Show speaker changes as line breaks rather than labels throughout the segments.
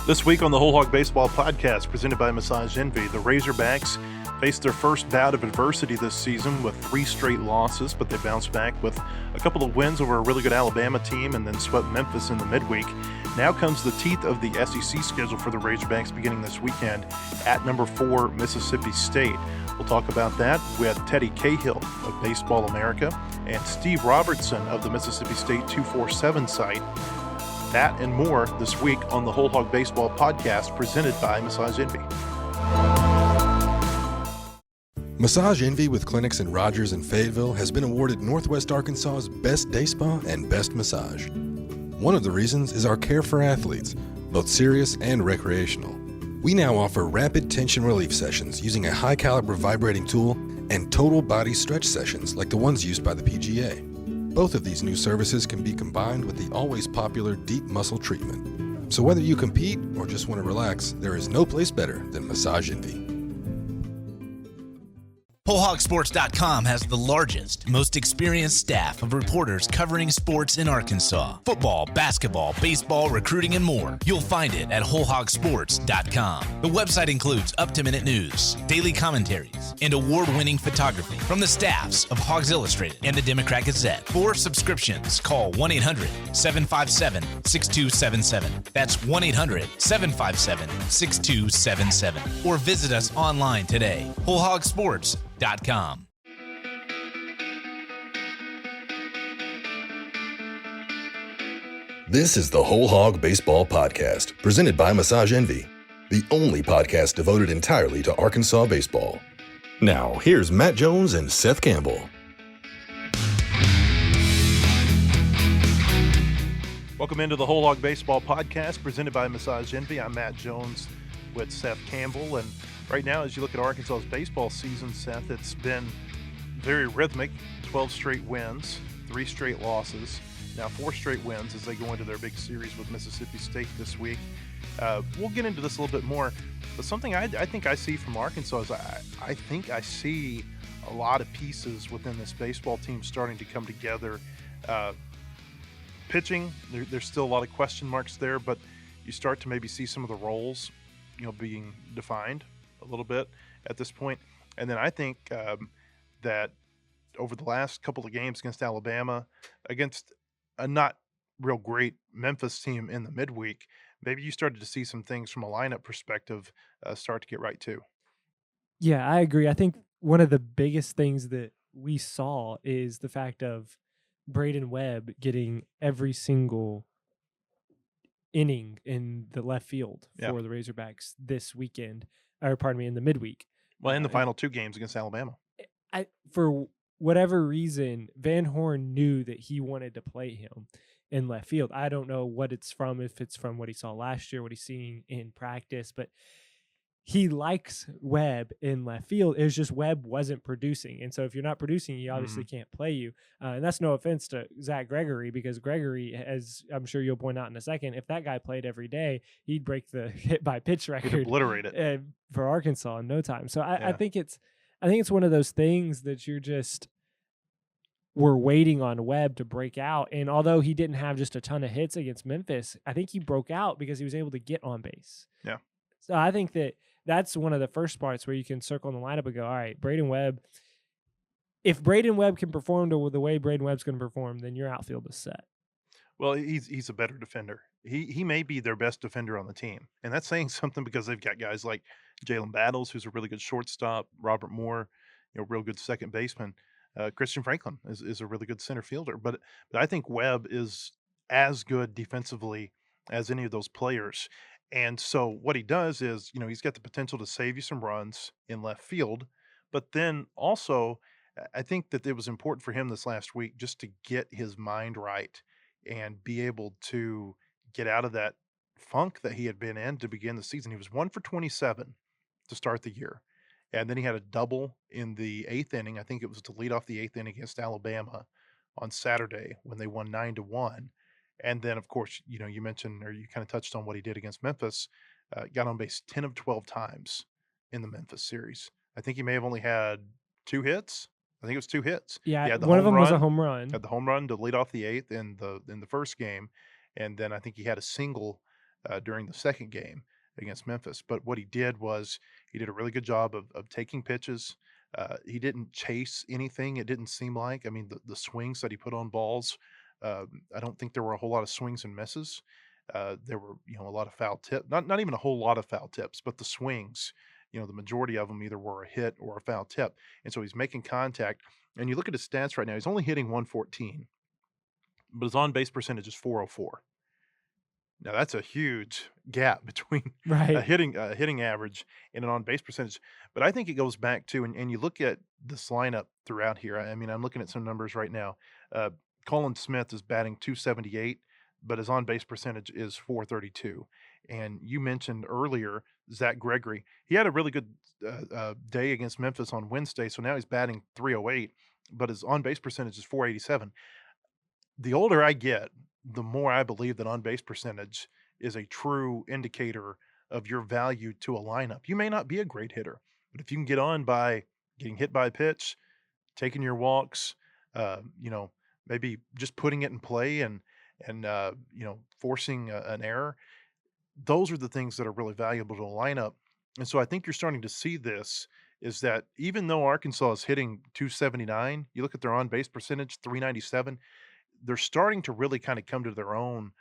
This week on the WholeHog Baseball Podcast, presented by Massage Envy, the Razorbacks faced their first bout of adversity this season with 3 straight losses, but they bounced back with a couple of wins over a really good Alabama team and then swept Memphis in the midweek. Now comes the teeth of the SEC schedule for the Razorbacks beginning this weekend at number 4, Mississippi State. We'll talk about that with Teddy Cahill of Baseball America and Steve Robertson of the Mississippi State 247 site. That and more this week on the WholeHog Baseball Podcast, presented by Massage Envy.
Massage Envy with clinics in Rogers and Fayetteville has been awarded Northwest Arkansas's Best Day Spa and Best Massage. One of the reasons is our care for athletes, both serious and recreational. We now offer rapid tension relief sessions using a high-caliber vibrating tool and total body stretch sessions like the ones used by the PGA. Both of these new services can be combined with the always popular deep muscle treatment. So whether you compete or just want to relax, there is no place better than Massage Envy.
WholeHogSports.com has the largest, most experienced staff of reporters covering sports in Arkansas. Football, basketball, baseball, recruiting, and more. You'll find it at WholeHogSports.com. The website includes up-to-minute news, daily commentaries, and award-winning photography from the staffs of Hogs Illustrated and the Democrat Gazette. For subscriptions, call 1-800-757-6277. That's 1-800-757-6277. Or visit us online today. WholeHogSports.com.
This is the WholeHog Baseball Podcast, presented by Massage Envy, the only podcast devoted entirely to Arkansas baseball. Now, here's Matt Jones and Seth Campbell.
Welcome into the WholeHog Baseball Podcast, presented by Massage Envy. I'm Matt Jones with Seth Campbell, and right now, as you look at Arkansas's baseball season, Seth, it's been very rhythmic. 12 straight wins, 3 straight losses, now 4 straight wins as they go into their big series with Mississippi State this week. We'll get into this a little bit more, but something I think I see from Arkansas is I think I see a lot of pieces within this baseball team starting to come together. Pitching, there's still a lot of question marks there, but you start to maybe see some of the roles, being defined a little bit at this point. And then I think that over the last couple of games against Alabama, against a not real great Memphis team in the midweek, maybe you started to see some things from a lineup perspective start to get right too.
Yeah, I agree. I think one of the biggest things that we saw is the fact of Braden Webb getting every single inning in the left field for the Razorbacks this weekend, in the midweek.
Well, in the final 2 games against Alabama.
For whatever reason, Van Horn knew that he wanted to play him in left field. I don't know what it's from, if it's from what he saw last year, what he's seeing in practice, but he likes Webb in left field. It was just Webb wasn't producing. And so if you're not producing, he obviously can't play you. And that's no offense to Zach Gregory, because Gregory, as I'm sure you'll point out in a second, if that guy played every day, he'd break the hit by pitch record.
He'd obliterate it
for Arkansas in no time. So I think it's one of those things that we're waiting on Webb to break out. And although he didn't have just a ton of hits against Memphis, I think he broke out because he was able to get on base.
Yeah.
So I think that's one of the first parts where you can circle in the lineup and go, all right, Braden Webb. If Braden Webb can perform the way Braden Webb's going to perform, then your outfield is set.
Well, he's a better defender. He may be their best defender on the team. And that's saying something because they've got guys like Jalen Battles, who's a really good shortstop, Robert Moore, real good second baseman. Christian Franklin is a really good center fielder. But I think Webb is as good defensively as any of those players. And so what he does is, he's got the potential to save you some runs in left field. But then also, I think that it was important for him this last week just to get his mind right and be able to get out of that funk that he had been in to begin the season. He was 1 for 27 to start the year. And then he had a double in the 8th inning. I think it was to lead off the 8th inning against Alabama on Saturday when they won 9-1. And then, of course, you mentioned, or you kind of touched on what he did against Memphis. Got on base 10 of 12 times in the Memphis series. I think he may have only had 2 hits. I think it was 2 hits.
Yeah, one of them was a home run.
Had the home run to lead off the 8th in the first game, and then I think he had a single during the second game against Memphis. But what he did was he did a really good job of taking pitches. He didn't chase anything. It didn't seem like. I mean, the swings that he put on balls, I don't think there were a whole lot of swings and misses. There were, a lot of foul tips. Not even a whole lot of foul tips, but the swings, the majority of them either were a hit or a foul tip. And so he's making contact. And you look at his stats right now, he's only hitting 114, but his on base percentage is 404. Now that's a huge gap between a
Right.
hitting average and an on base percentage. But I think it goes back to, and you look at this lineup throughout here. I mean, I'm looking at some numbers right now. Uh, Colin Smith is batting 278, but his on base percentage is 432. And you mentioned earlier Zach Gregory. He had a really good day against Memphis on Wednesday, so now he's batting 308, but his on base percentage is 487. The older I get, the more I believe that on base percentage is a true indicator of your value to a lineup. You may not be a great hitter, but if you can get on by getting hit by a pitch, taking your walks, uh, you know, maybe just putting it in play and forcing an error, those are the things that are really valuable to a lineup. And so I think you're starting to see this is that even though Arkansas is hitting 279, you look at their on base percentage, 397, they're starting to really kind of come to their own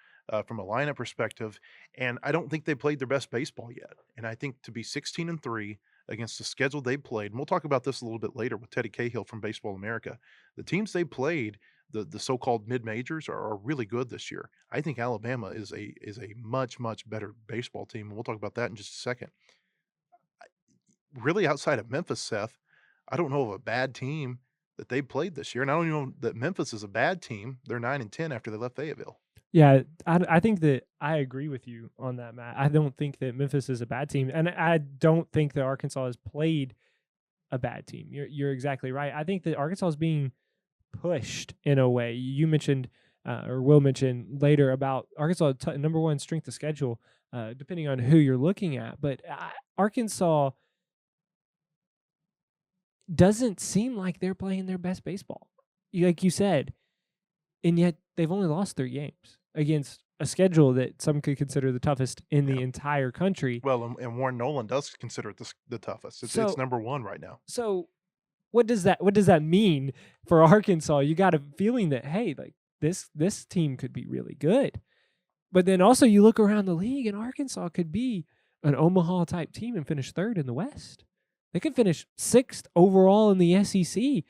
from a lineup perspective. And I don't think they played their best baseball yet. And I think to be 16-3 against the schedule they played, and we'll talk about this a little bit later with Teddy Cahill from Baseball America, the teams they played, the so-called mid majors are really good this year. I think Alabama is a much better baseball team. And we'll talk about that in just a second. Really, outside of Memphis, Seth, I don't know of a bad team that they played this year, and I don't even know that Memphis is a bad team. They're 9-10 after they left Fayetteville.
Yeah, I think that I agree with you on that, Matt. I don't think that Memphis is a bad team, and I don't think that Arkansas has played a bad team. You're exactly right. I think that Arkansas is being pushed in a way. You mentioned, or will mention later about Arkansas number one strength of schedule, depending on who you're looking at. But Arkansas doesn't seem like they're playing their best baseball, like you said, and yet they've only lost 3 games against a schedule that some could consider the toughest in the entire country.
Well, and Warren Nolan does consider it the toughest. It's number one right now.
So what does that mean for Arkansas? You got a feeling that, hey, like this team could be really good. But then also you look around the league and Arkansas could be an Omaha type team and finish 3rd in the West. They could finish 6th overall in the SEC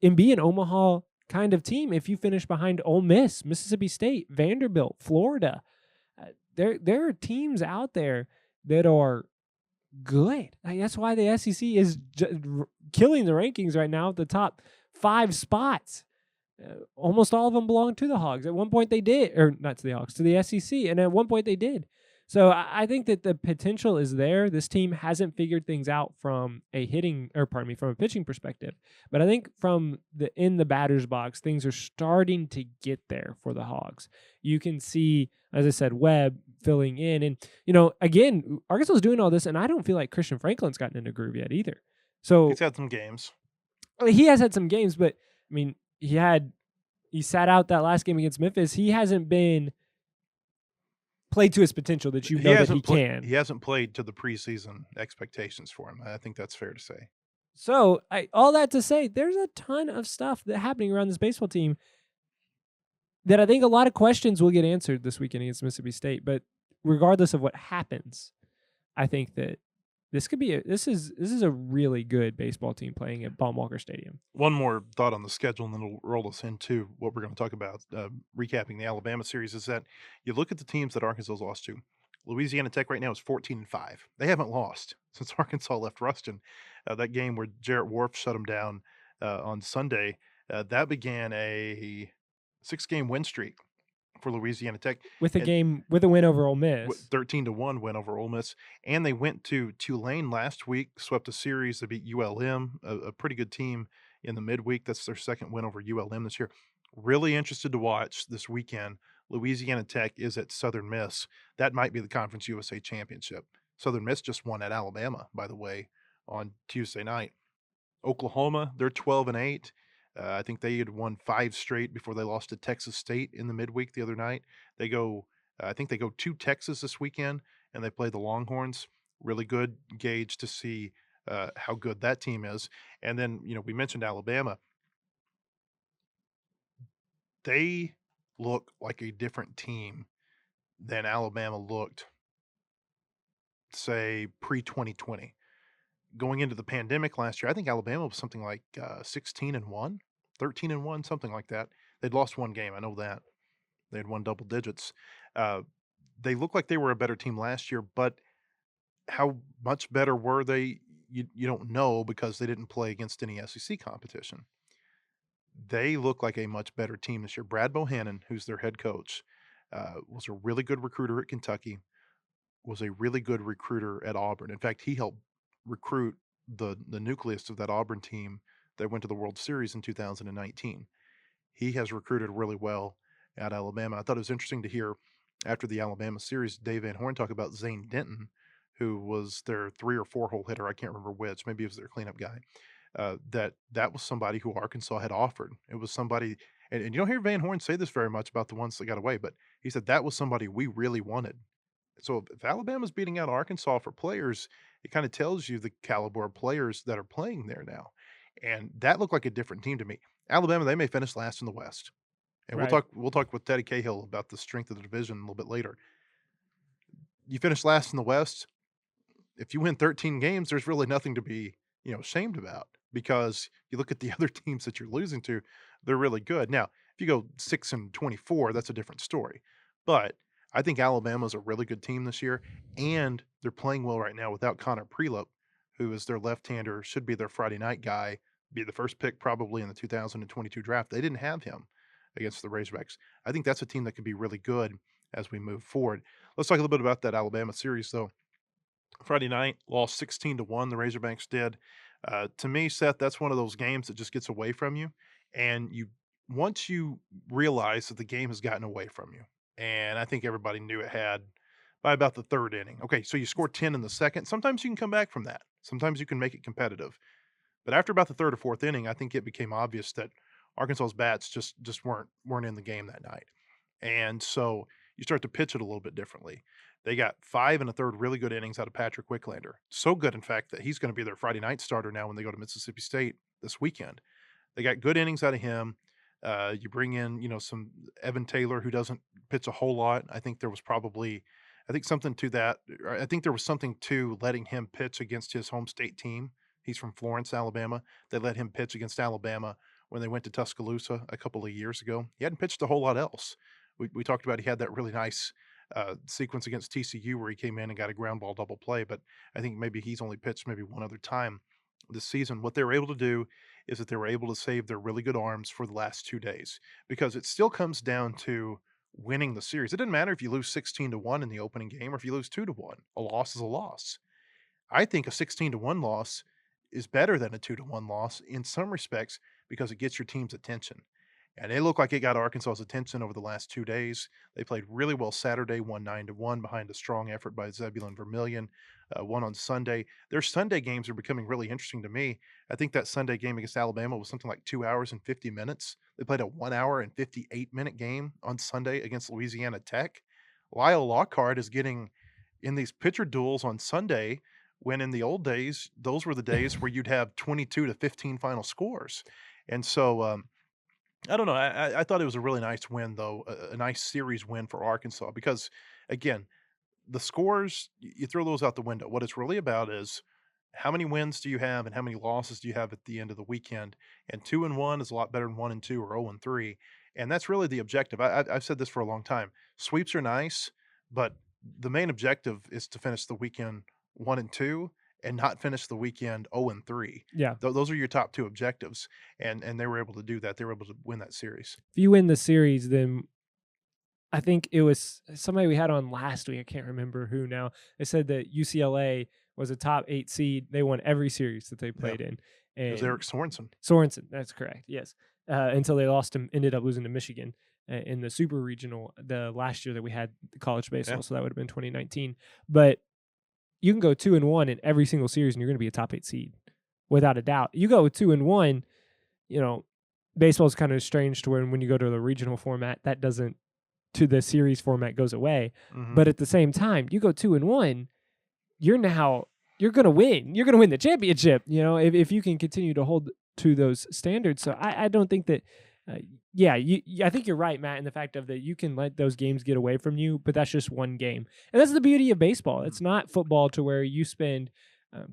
and be an Omaha kind of team if you finish behind Ole Miss, Mississippi State, Vanderbilt, Florida. There are teams out there that are good. Like, that's why the SEC is killing the rankings right now at the top 5 spots. Almost all of them belong to the Hogs. At one point they did, or not to the Hogs, to the SEC, and at one point they did. So I think that the potential is there. This team hasn't figured things out from a pitching perspective. But I think in the batter's box, things are starting to get there for the Hogs. You can see, as I said, Webb filling in. And, again, Arkansas is doing all this, and I don't feel like Christian Franklin's gotten into a groove yet either. So
he's had some games.
He has had some games, but, I mean, he sat out that last game against Memphis. He hasn't been played to his potential that you know that he can.
He hasn't played to the preseason expectations for him. I think that's fair to say.
So, all that to say, there's a ton of stuff that's happening around this baseball team that I think a lot of questions will get answered this weekend against Mississippi State. But regardless of what happens, I think that this is a really good baseball team playing at Baum-Walker Stadium.
One more thought on the schedule, and then we'll roll us into what we're going to talk about. Recapping the Alabama series is that you look at the teams that Arkansas's lost to. Louisiana Tech right now is 14-5. They haven't lost since Arkansas left Ruston. That game where Jarrett Wharf shut them down on Sunday, that began a 6-game win streak for Louisiana Tech
with a win over Ole Miss,
13-1 win over Ole Miss, and they went to Tulane last week, swept a series. They beat ULM, a pretty good team in the midweek. That's their 2nd win over ULM this year. Really interested to watch this weekend. Louisiana Tech is at Southern Miss. That might be the Conference USA Championship. Southern Miss just won at Alabama, by the way, on Tuesday night. Oklahoma, they're 12-8. I think they had won 5 straight before they lost to Texas State in the midweek the other night. They go I think they go to Texas this weekend, and they play the Longhorns. Really good gauge to see how good that team is. And then, we mentioned Alabama. They look like a different team than Alabama looked, say, pre-2020. Going into the pandemic last year, I think Alabama was something like 16-1, 13-1, something like that. They'd lost one game. I know that. They had won double digits. Uh, they looked like they were a better team last year, but how much better were they? You don't know because they didn't play against any SEC competition. They look like a much better team this year. Brad Bohannon, who's their head coach, was a really good recruiter at Kentucky, was a really good recruiter at Auburn. In fact, he helped recruit the nucleus of that Auburn team that went to the World Series in 2019. He has recruited really well at Alabama. I thought it was interesting to hear after the Alabama series, Dave Van Horn talk about Zane Denton, who was their 3 or 4 hole hitter. I can't remember which. Maybe it was their cleanup guy. That was somebody who Arkansas had offered. It was somebody, and you don't hear Van Horn say this very much about the ones that got away, but he said that was somebody we really wanted. So if Alabama's beating out Arkansas for players, it kind of tells you the caliber of players that are playing there now. And that looked like a different team to me. Alabama, they may finish last in the West. And
Right.
we'll talk with Teddy Cahill about the strength of the division a little bit later. You finish last in the West, if you win 13 games, there's really nothing to be, ashamed about because you look at the other teams that you're losing to, they're really good. Now, if you go 6-24, that's a different story. But I think Alabama's a really good team this year, and they're playing well right now without Connor Prelup, who is their left-hander, should be their Friday night guy, be the first pick probably in the 2022 draft. They didn't have him against the Razorbacks. I think that's a team that can be really good as we move forward. Let's talk a little bit about that Alabama series, though. Friday night, lost 16-1, the Razorbacks did. To me, Seth, that's one of those games that just gets away from you. And once you realize that the game has gotten away from you, and I think everybody knew it had by about the third inning. Okay, so you score 10 in the second. Sometimes you can come back from that. Sometimes you can make it competitive. But after about the third or fourth inning, I think it became obvious that Arkansas's bats just weren't in the game that night. And so you start to pitch it a little bit differently. They got 5 1/3 really good innings out of Patrick Wicklander. So good, in fact, that he's going to be their Friday night starter now when they go to Mississippi State this weekend. They got good innings out of him. You bring in, some Evan Taylor, who doesn't pitch a whole lot. I think there was something to that. I think there was something to letting him pitch against his home state team. He's from Florence, Alabama. They let him pitch against Alabama when they went to Tuscaloosa a couple of years ago. He hadn't pitched a whole lot else. We talked about he had that really nice sequence against TCU where he came in and got a ground ball double play, but I think maybe he's only pitched maybe one other time this season. What they were able to do is that they were able to save their really good arms for the last 2 days because it still comes down to winning the series. It doesn't matter if you lose 16-1 in the opening game or if you lose 2-1. A loss is a loss. I think a 16-1 loss is better than a 2-1 loss in some respects because it gets your team's attention. And it looked like it got Arkansas's attention over the last 2 days. They played really well Saturday, won 9-1 behind a strong effort by Zebulon Vermillion, won on Sunday. Their Sunday games are becoming really interesting to me. I think that Sunday game against Alabama was something like 2 hours and 50 minutes. They played a 1 hour and 58-minute game on Sunday against Louisiana Tech. Lyle Lockhart is getting in these pitcher duels on Sunday when in the old days, those were the days where you'd have 22-15 final scores. And so, I don't know. I thought it was a really nice win, though, a nice series win for Arkansas because, again, the scores, you throw those out the window. What it's really about is how many wins do you have and how many losses do you have at the end of the weekend? And 2-1 is a lot better than 1-2 or 0-3. And that's really the objective. I've said this for a long time. Sweeps are nice, but the main objective is to finish the weekend 1-2 and not finish the weekend 0-3.
Yeah.
Those are your top 2 objectives, and they were able to do that. They were able to win that series.
If you win the series, then I think it was somebody we had on last week. I can't remember who now. They said that UCLA was a top 8 seed. They won every series that they played in. And
It was Eric Sorensen.
Sorensen, that's correct. Yes. Until they ended up losing to Michigan in the super regional the last year that we had the college baseball.
Yeah.
So that would have been 2019. But you can go 2-1 in every single series and you're going to be a top 8 seed without a doubt. You go 2-1, baseball is kind of strange to when you go to the regional format, that doesn't to the series format goes away.
Mhm.
But at the same time, you go 2-1, you're going to win. You're going to win the championship, if you can continue to hold to those standards. So I don't think that, I think you're right, Matt, in the fact of that you can let those games get away from you, but that's just one game. And that's the beauty of baseball. It's not football to where you spend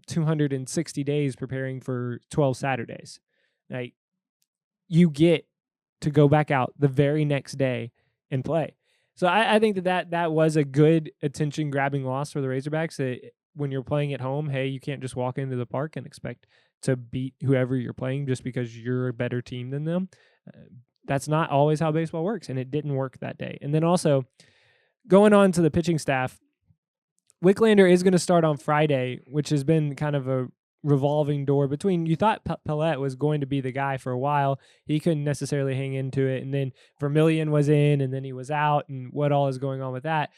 260 days preparing for 12 Saturdays. Like, you get to go back out the very next day and play. So I think that was a good attention-grabbing loss for the Razorbacks. That when you're playing at home, hey, you can't just walk into the park and expect to beat whoever you're playing just because you're a better team than them. That's not always how baseball works, and it didn't work that day. And then also, going on to the pitching staff, Wicklander is going to start on Friday, which has been kind of a revolving door between, you thought Pallette was going to be the guy for a while. He couldn't necessarily hang into it. And then Vermillion was in, and then he was out, and what all is going on with that.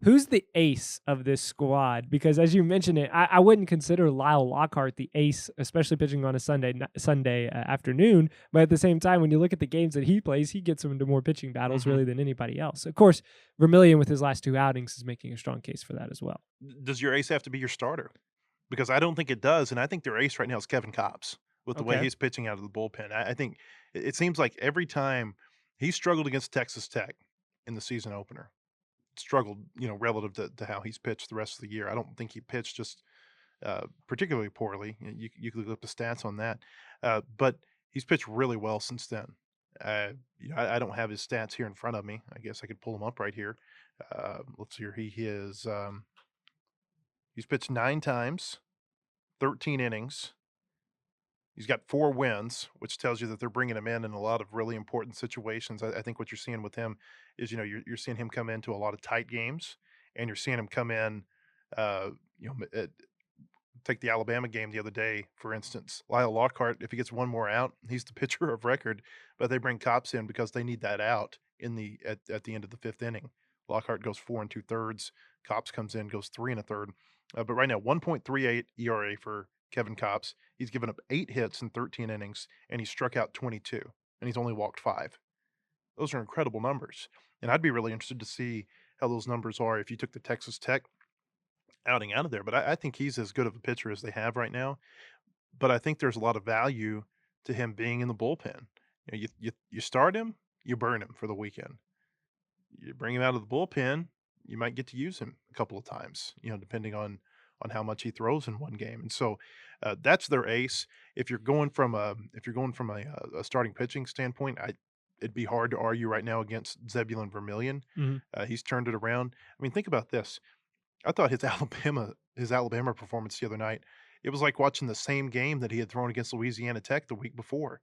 Who's the ace of this squad? Because as you mentioned it, I wouldn't consider Lyle Lockhart the ace, especially pitching on a Sunday afternoon. But at the same time, when you look at the games that he plays, he gets into more pitching battles really than anybody else. Of course, Vermillion with his last 2 outings is making a strong case for that as well.
Does your ace have to be your starter? Because I don't think it does, and I think their ace right now is Kevin Kopps with the way he's pitching out of the bullpen. I think it seems like every time he struggled against Texas Tech in the season opener, struggled, relative to how he's pitched the rest of the year. I don't think he pitched just particularly poorly. You could look up the stats on that, but he's pitched really well since then. I don't have his stats here in front of me. I guess I could pull them up right here. Let's see here. He's pitched 9 times, 13 innings. He's got 4 wins, which tells you that they're bringing him in a lot of really important situations. I think what you're seeing with him is, you're seeing him come into a lot of tight games, and you're seeing him come in, take the Alabama game the other day, for instance. Lyle Lockhart, if he gets 1 more out, he's the pitcher of record, but they bring Kopps in because they need that out at the end of the 5th inning. Lockhart goes 4 2/3. Kopps comes in, goes 3 1/3. But right now, 1.38 ERA for Kevin Kopps. He's given up 8 hits in 13 innings, and he struck out 22, and he's only walked 5. Those are incredible numbers. And I'd be really interested to see how those numbers are if you took the Texas Tech outing out of there. But I think he's as good of a pitcher as they have right now. But I think there's a lot of value to him being in the bullpen. You start him, you burn him for the weekend. You bring him out of the bullpen, you might get to use him a couple of times, depending on how much he throws in one game. And so that's their ace. If you're going from a starting pitching standpoint, it'd be hard to argue right now against Zebulon Vermillion. He's turned it around. I mean, think about this. I thought his Alabama performance the other night, it was like watching the same game that he had thrown against Louisiana Tech the week before.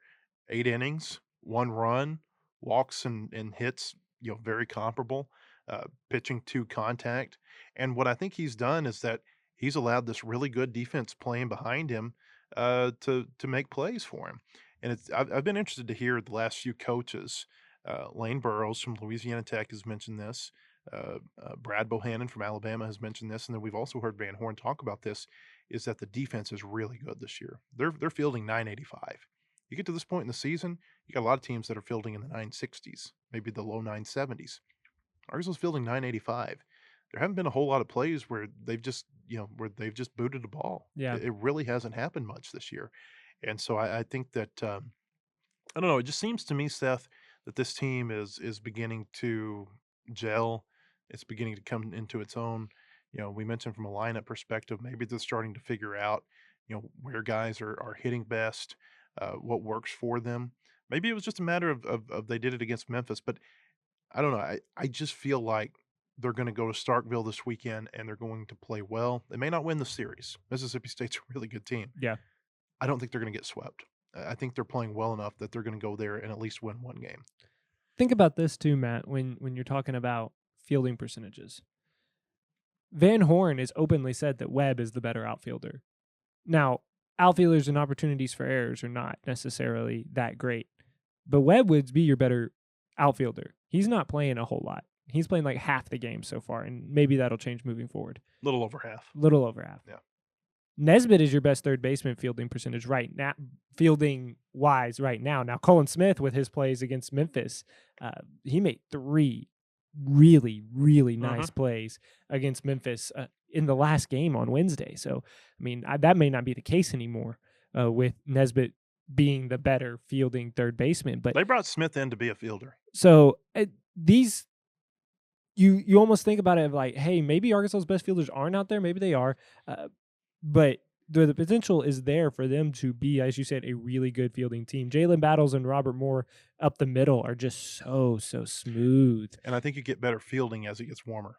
8 innings, 1 run, walks and hits, very comparable, pitching to contact. And what I think he's done is that he's allowed this really good defense playing behind him to make plays for him. And I've been interested to hear the last few coaches. Lane Burroughs from Louisiana Tech has mentioned this. Brad Bohannon from Alabama has mentioned this. And then we've also heard Van Horn talk about this, is that the defense is really good this year. They're fielding 985. You get to this point in the season, you got a lot of teams that are fielding in the 960s, maybe the low 970s. Arkansas's fielding 985. There haven't been a whole lot of plays where they've just booted a ball.
Yeah.
It really hasn't happened much this year. And so I think that, I don't know, it just seems to me, Seth, that this team is beginning to gel. It's beginning to come into its own. We mentioned from a lineup perspective, maybe they're starting to figure out, where guys are hitting best, what works for them. Maybe it was just a matter of they did it against Memphis, but I don't know. I just feel like they're going to go to Starkville this weekend, and they're going to play well. They may not win the series. Mississippi State's a really good team.
Yeah.
I don't think they're going to get swept. I think they're playing well enough that they're going to go there and at least win 1 game.
Think about this too, Matt, when you're talking about fielding percentages. Van Horn has openly said that Webb is the better outfielder. Now, outfielders and opportunities for errors are not necessarily that great, but Webb would be your better outfielder. He's not playing a whole lot. He's playing like half the game so far, and maybe that'll change moving forward.
Little over half.
Little over half.
Yeah.
Nesbitt is your best third baseman fielding percentage right now, fielding wise right now. Now, Colin Smith with his plays against Memphis, he made 3 really, really nice plays against Memphis in the last game on Wednesday. So, I mean, that may not be the case anymore with Nesbitt being the better fielding third baseman. But
they brought Smith in to be a fielder.
So these, you almost think about it like, hey, maybe Arkansas's best fielders aren't out there. Maybe they are. But the potential is there for them to be, as you said, a really good fielding team. Jalen Battles and Robert Moore up the middle are just so smooth.
And I think you get better fielding as it gets warmer.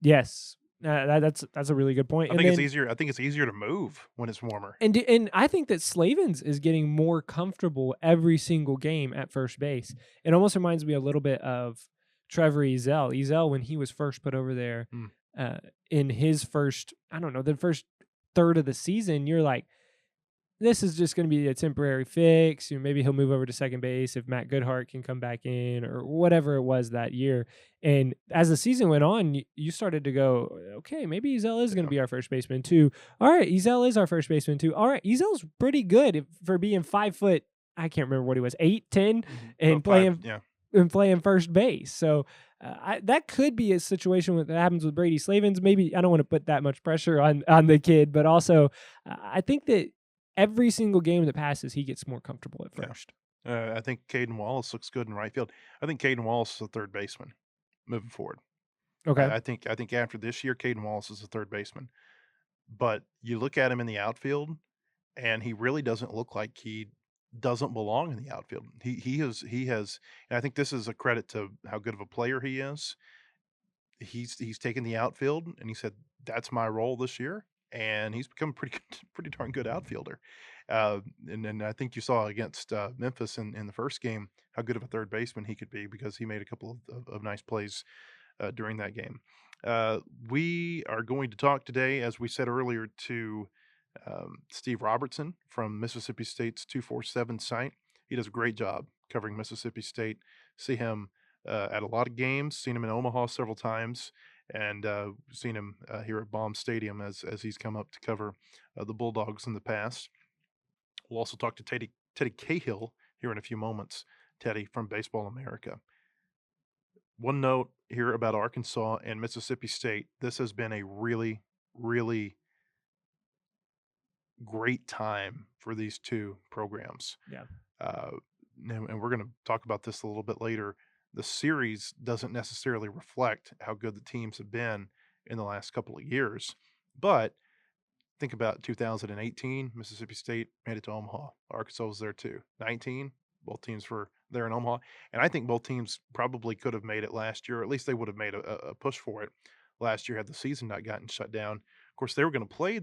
Yes. That's a really good point.
I think it's easier. I think it's easier to move when it's warmer.
And I think that Slavens is getting more comfortable every single game at first base. It almost reminds me a little bit of Trevor Ezell. Ezell, when he was first put over there in his first, the first third of the season, you're like, this is just going to be a temporary fix. Maybe he'll move over to second base if Matt Goodhart can come back in or whatever it was that year. And as the season went on, you started to go, okay, maybe Ezell is going to be our first baseman too. All right, Ezell is our first baseman too. All right, Ezell's pretty good for being 5 foot. I can't remember what he was, 8, 10, and playing first base. So that could be a situation that happens with Brady Slavens. Maybe I don't want to put that much pressure on the kid, but also I think that every single game that passes, he gets more comfortable at first.
I think Caden Wallace looks good in right field. I think Caden Wallace is a third baseman moving forward.
Okay.
I think after this year, Caden Wallace is a third baseman. But you look at him in the outfield, and he really doesn't look like he doesn't belong in the outfield. He has, and I think this is a credit to how good of a player he is. He's taken the outfield, and he said, "That's my role this year." And he's become pretty darn good outfielder. And I think you saw against Memphis in the first game how good of a third baseman he could be because he made a couple of nice plays during that game. We are going to talk today, as we said earlier, to Steve Robertson from Mississippi State's 247 site. He does a great job covering Mississippi State. See him at a lot of games, seen him in Omaha several times, and seen him here at Baum Stadium as he's come up to cover the Bulldogs in the past. We'll also talk to Teddy Cahill here in a few moments. Teddy from Baseball America. One note here about Arkansas and Mississippi State. This has been a really, really great time for these two programs.
Yeah.
And we're going to talk about this a little bit later. The series doesn't necessarily reflect how good the teams have been in the last couple of years. But think about 2018, Mississippi State made it to Omaha. Arkansas was there too. 19, both teams were there in Omaha. And I think both teams probably could have made it last year, or at least they would have made a push for it last year had the season not gotten shut down. Of course, they were going to play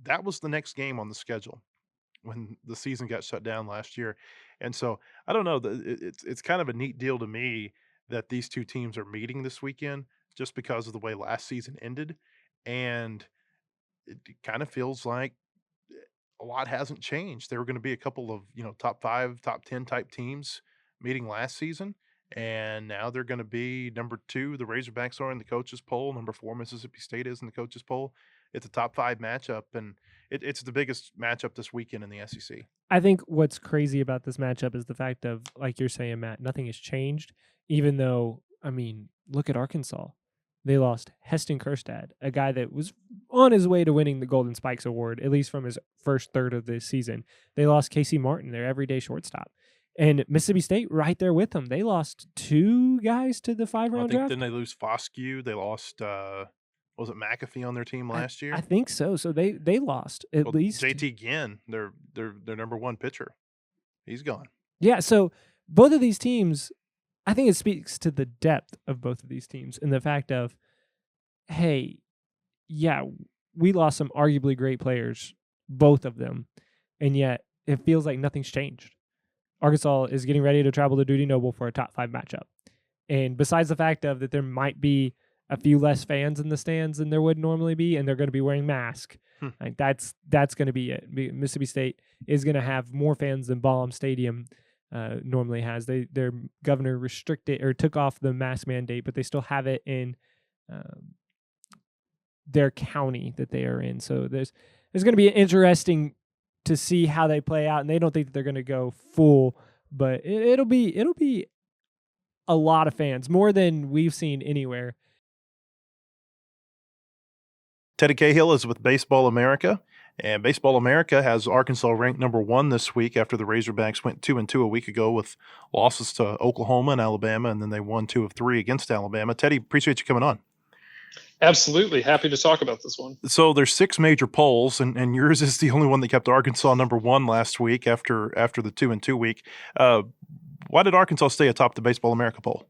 that was the next game on the schedule when the season got shut down last year. And so I don't know, it's kind of a neat deal to me that these two teams are meeting this weekend just because of the way last season ended. And it kind of feels like a lot hasn't changed. There were going to be a couple of, top 5, top 10 type teams meeting last season. And now they're going to be number 2, the Razorbacks are in the coaches poll. Number 4, Mississippi State is in the coaches poll. It's a top 5 matchup, and it's the biggest matchup this weekend in the SEC.
I think what's crazy about this matchup is the fact of, like you're saying, Matt, nothing has changed, even though, look at Arkansas. They lost Heston Kjerstad, a guy that was on his way to winning the Golden Spikes Award, at least from his first third of the season. They lost Casey Martin, their everyday shortstop. And Mississippi State right there with them. They lost 2 guys to the 5-round draft.
Didn't they lose Foscue? They lost was it McAfee on their team last year?
I think so. So they lost at least.
JT Ginn, their number 1 pitcher. He's gone.
Yeah, so both of these teams, I think it speaks to the depth of both of these teams and the fact of, hey, yeah, we lost some arguably great players, both of them, and yet it feels like nothing's changed. Arkansas is getting ready to travel to Duty Noble for a top 5 matchup. And besides the fact of that there might be a few less fans in the stands than there would normally be, and they're going to be wearing masks, like that's going to be it. Mississippi State is going to have more fans than Baum Stadium normally has. Their governor restricted or took off the mask mandate, but they still have it in their county that they are in. So there's going to be interesting to see how they play out, and they don't think that they're going to go full, but it'll be a lot of fans, more than we've seen anywhere.
Teddy Cahill is with Baseball America, and Baseball America has Arkansas ranked number 1 this week after the Razorbacks went 2-2 a week ago with losses to Oklahoma and Alabama, and then they won 2 of 3 against Alabama. Teddy, appreciate you coming on.
Absolutely. Happy to talk about this one.
So there's 6 major polls, and yours is the only one that kept Arkansas number 1 last week after the 2-2 week. Why did Arkansas stay atop the Baseball America poll?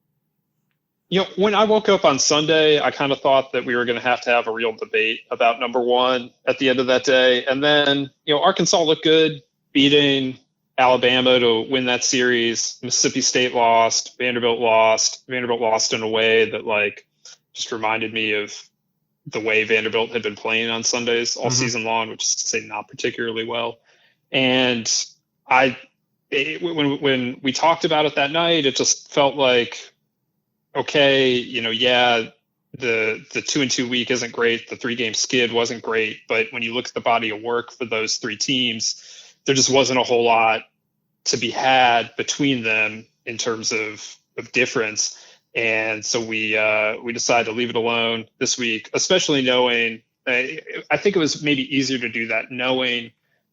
When I woke up on Sunday, I kind of thought that we were going to have a real debate about number 1 at the end of that day. And then, Arkansas looked good, beating Alabama to win that series. Mississippi State lost. Vanderbilt lost. Vanderbilt lost in a way that, just reminded me of the way Vanderbilt had been playing on Sundays all season long, which is to say not particularly well. And when we talked about it that night, it just felt like, okay, the 2-2 week isn't great. The 3-game skid wasn't great. But when you look at the body of work for those 3 teams, there just wasn't a whole lot to be had between them in terms of difference. And so we decided to leave it alone this week, especially knowing, I think it was maybe easier to do that knowing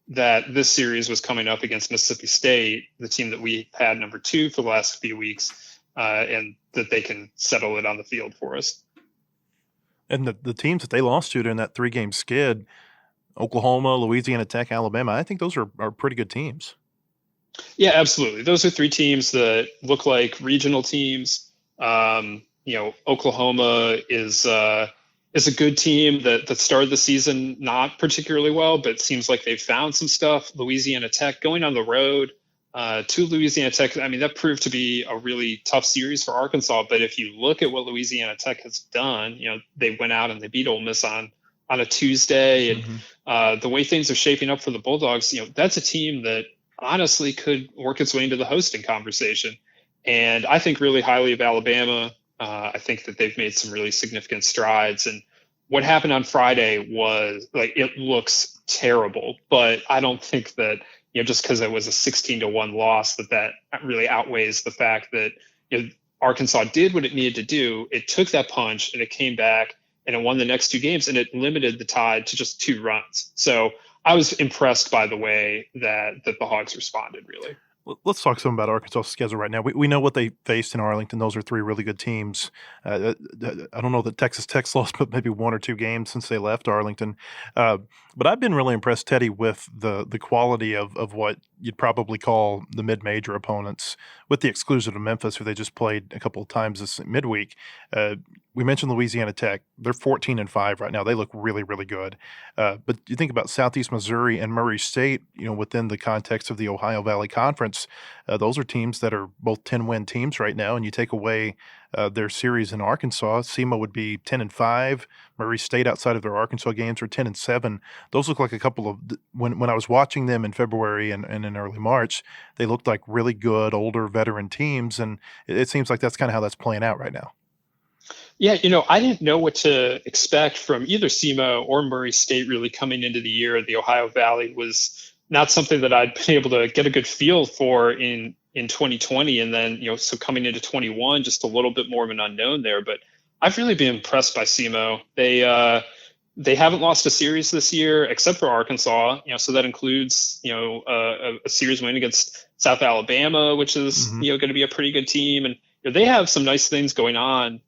that this series was coming up against Mississippi State, the team that we had number 2 for the last few weeks, and that they can settle it on the field for us.
And the teams that they lost to during that 3-game skid, Oklahoma, Louisiana Tech, Alabama, I think those are pretty good teams.
Yeah, absolutely. Those are 3 teams that look like regional teams. Oklahoma is a good team that started the season not particularly well, but seems like they've found some stuff. Louisiana Tech going on the road to Louisiana Tech. I mean, that proved to be a really tough series for Arkansas. But if you look at what Louisiana Tech has done, they went out and they beat Ole Miss on a Tuesday, and the way things are shaping up for the Bulldogs, that's a team that honestly could work its way into the hosting conversation. And I think really highly of Alabama. I think that they've made some really significant strides. And what happened on Friday was it looks terrible, but I don't think that, just because it was a 16-1 loss, that really outweighs the fact that Arkansas did what it needed to do. It took that punch and it came back and it won the next 2 games, and it limited the Tide to just 2 runs. So I was impressed by the way that the Hogs responded, really.
Let's talk some about Arkansas' schedule right now. We know what they faced in Arlington. Those are 3 really good teams. I don't know that Texas Tech's lost, but maybe 1 or 2 games since they left Arlington. But I've been really impressed, Teddy, with the quality of what you'd probably call the mid-major opponents, with the exclusion of Memphis, who they just played a couple of times this midweek. We mentioned Louisiana Tech. They're 14-5 right now. They look really, really good. But you think about Southeast Missouri and Murray State, within the context of the Ohio Valley Conference, those are teams that are both 10-win teams right now. And you take away their series in Arkansas, SEMA would be 10-5. Murray State, outside of their Arkansas games, are 10-7. Those look like a couple of, when I was watching them in February and in early March, they looked like really good, older, veteran teams. And it seems like that's kind of how that's playing out right now.
Yeah, I didn't know what to expect from either SEMA or Murray State really coming into the year. The Ohio Valley was not something that I'd been able to get a good feel for in 2020. And then, so coming into 21, just a little bit more of an unknown there. But I've really been impressed by SEMA. They haven't lost a series this year except for Arkansas. So that includes, a series win against South Alabama, which is, going to be a pretty good team. And they have some nice things going on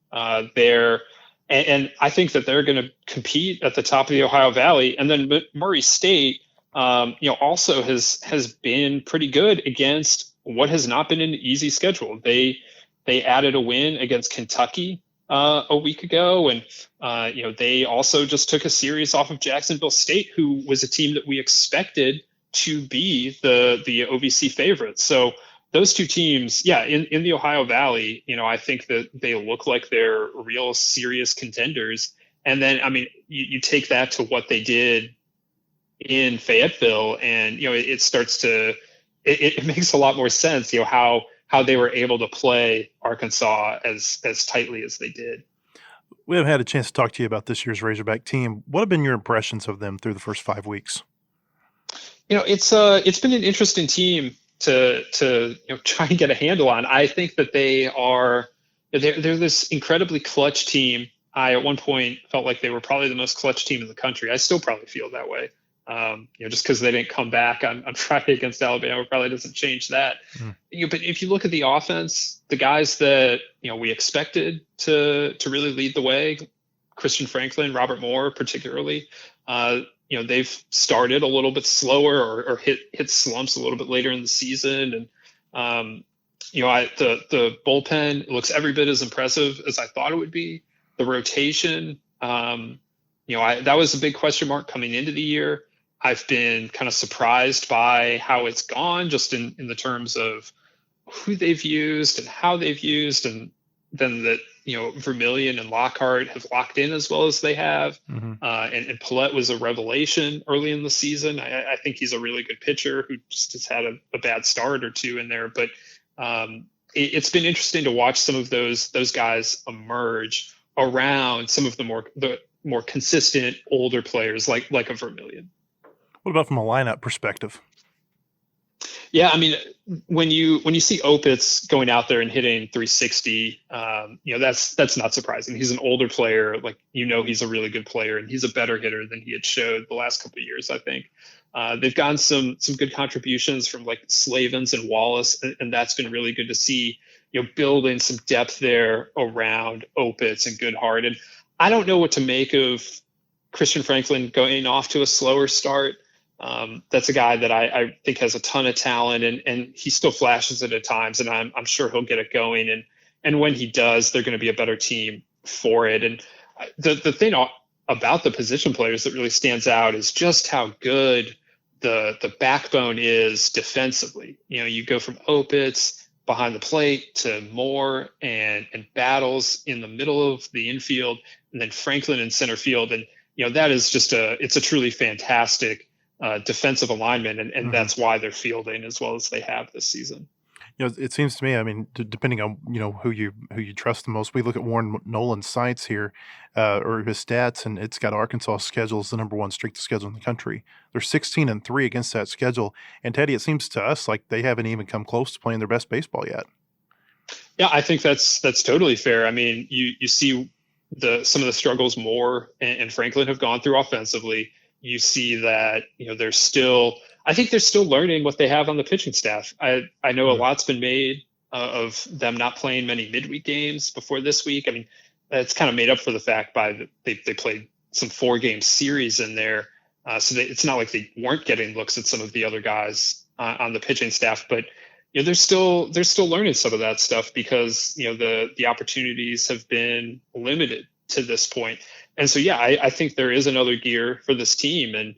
there. And I think that they're going to compete at the top of the Ohio Valley. And then Murray State, also has been pretty good against what has not been an easy schedule. They added a win against Kentucky a week ago. And, they also just took a series off of Jacksonville State, who was a team that we expected to be the OVC favorites. So those 2 teams, in the Ohio Valley, I think that they look like they're real serious contenders. And then, you take that to what they did in Fayetteville, and, it starts to, it makes a lot more sense, how they were able to play Arkansas as tightly as they did.
We haven't had a chance to talk to you about this year's Razorback team. What have been your impressions of them through the first 5 weeks?
It's been an interesting team to try and get a handle on. I think that they're this incredibly clutch team. I at one point felt like they were probably the most clutch team in the country. I still probably feel that way. Just because they didn't come back on Friday against Alabama probably doesn't change that. But if you look at the offense, the guys that we expected to really lead the way, Christian Franklin, Robert Moore, particularly, they've started a little bit slower or hit slumps a little bit later in the season, and the bullpen looks every bit as impressive as I thought it would be. The rotation, that was a big question mark coming into the year. I've been kind of surprised by how it's gone, just in the terms of who they've used and how they've used, and then that Vermillion and Lockhart have locked in as well as they have. And Paulette was a revelation early in the season. I think he's a really good pitcher who just has had a bad start or two in there. But it's been interesting to watch some of those guys emerge around some of the more consistent older players like a Vermillion.
What about from a lineup perspective?
Yeah, I mean, when you see Opitz going out there and hitting 360, that's not surprising. He's an older player, he's a really good player, and he's a better hitter than he had showed the last couple of years, I think. They've gotten some good contributions from Slavens and Wallace, and that's been really good to see. Building some depth there around Opitz and Goodhart. And I don't know what to make of Christian Franklin going off to a slower start. That's a guy that I think has a ton of talent, and he still flashes it at times, and I'm sure he'll get it going. And when he does, they're going to be a better team for it. And the thing about the position players that really stands out is just how good the backbone is defensively. You go from Opitz behind the plate to Moore and Battles in the middle of the infield, and then Franklin in center field. And that is it's a truly fantastic defensive alignment, and that's why they're fielding as well as they have this season.
It seems to me, I mean, depending on who you trust the most, we look at Warren Nolan's sites here, or his stats, and it's got Arkansas' schedule as the number one strength schedule in the country. They're 16-3 against that schedule, and Teddy, it seems to us like they haven't even come close to playing their best baseball yet.
Yeah, I think that's totally fair. I mean, you see some of the struggles Moore and Franklin have gone through offensively. You see that I think they're still learning what they have on the pitching staff. I know a lot's been made of them not playing many midweek games before this week. I mean, it's kind of made up for the fact by they played some 4-game series in there, so it's not like they weren't getting looks at some of the other guys on the pitching staff. But they're still learning some of that stuff because the opportunities have been limited to this point. And so, yeah, I think there is another gear for this team, and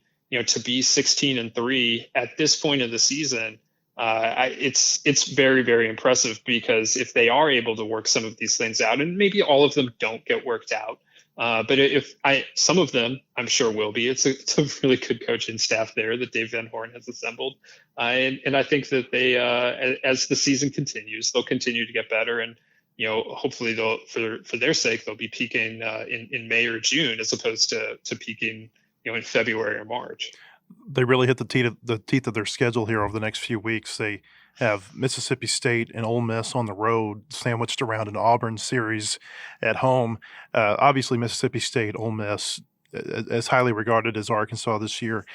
to be 16-3 at this point of the season, it's very, very impressive, because if they are able to work some of these things out, and maybe all of them don't get worked out, but some of them I'm sure will be. It's a really good coaching staff there that Dave Van Horn has assembled, and I think that they as the season continues, they'll continue to get better, and hopefully they'll, for their sake, they'll be peaking in May or June as opposed to peaking in February or March.
They really hit the teeth of their schedule here over the next few weeks. They have Mississippi State and Ole Miss on the road, sandwiched around an Auburn series at home. Obviously, Mississippi State, Ole Miss, as highly regarded as Arkansas this year.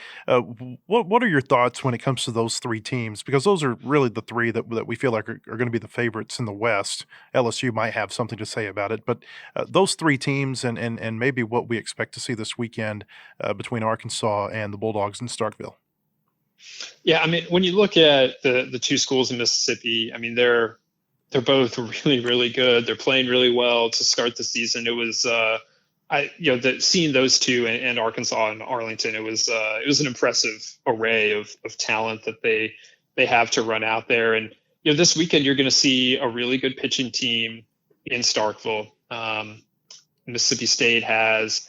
What are your thoughts when it comes to those three teams? Because those are really the three that we feel like are going to be the favorites in the West. LSU might have something to say about it, but those three teams and maybe what we expect to see this weekend between Arkansas and the Bulldogs in Starkville.
Yeah, I mean, when you look at the two schools in Mississippi, I mean, they're both really, really good. They're playing really well to start the season. It was seeing those two and Arkansas and Arlington, it was an impressive array of talent that they have to run out there. And this weekend you're going to see a really good pitching team in Starkville. Mississippi State has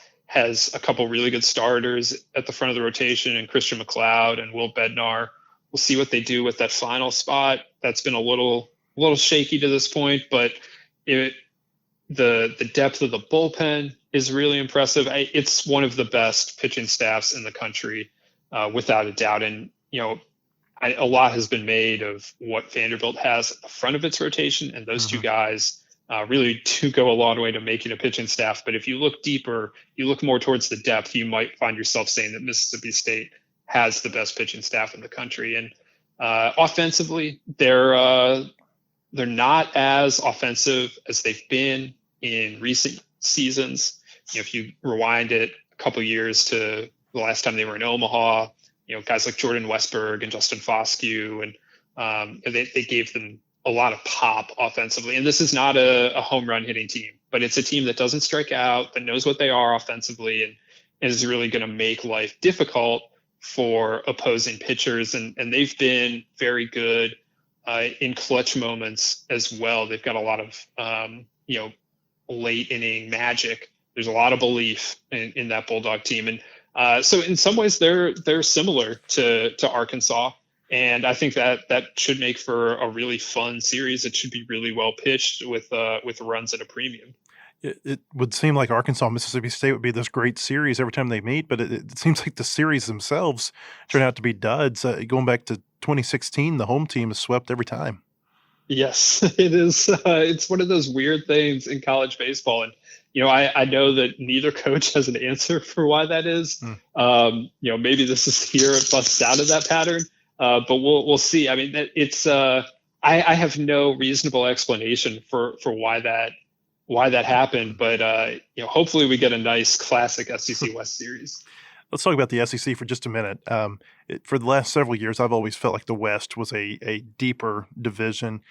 a couple really good starters at the front of the rotation, and Christian McLeod and Will Bednar. We'll see what they do with that final spot. That's been a little shaky to this point, but The depth of the bullpen is really impressive. It's one of the best pitching staffs in the country, without a doubt. And, a lot has been made of what Vanderbilt has at the front of its rotation, and those two guys really do go a long way to making a pitching staff. But if you look deeper, you look more towards the depth, you might find yourself saying that Mississippi State has the best pitching staff in the country. And offensively, they're not as offensive as they've been in recent seasons. If you rewind it a couple of years to the last time they were in Omaha, guys like Jordan Westberg and Justin Foscue, and they gave them a lot of pop offensively. And this is not a home run hitting team, but it's a team that doesn't strike out, that knows what they are offensively, and is really going to make life difficult for opposing pitchers. And they've been very good in clutch moments as well. They've got a lot of, late inning magic. There's a lot of belief in that Bulldog team. And so in some ways they're similar to Arkansas. And I think that should make for a really fun series. It should be really well pitched with runs at a premium.
It would seem like Arkansas and Mississippi State would be this great series every time they meet, but it seems like the series themselves turn out to be duds. Going back to 2016, the home team is swept every time.
Yes, it is. It's one of those weird things in college baseball. And, I know that neither coach has an answer for why that is. Maybe this is the year it busts out of that pattern, but we'll see. I mean, it's I have no reasonable explanation for why that happened, but hopefully we get a nice classic SEC West series.
Let's talk about the SEC for just a minute. For the last several years, I've always felt like the West was a deeper division.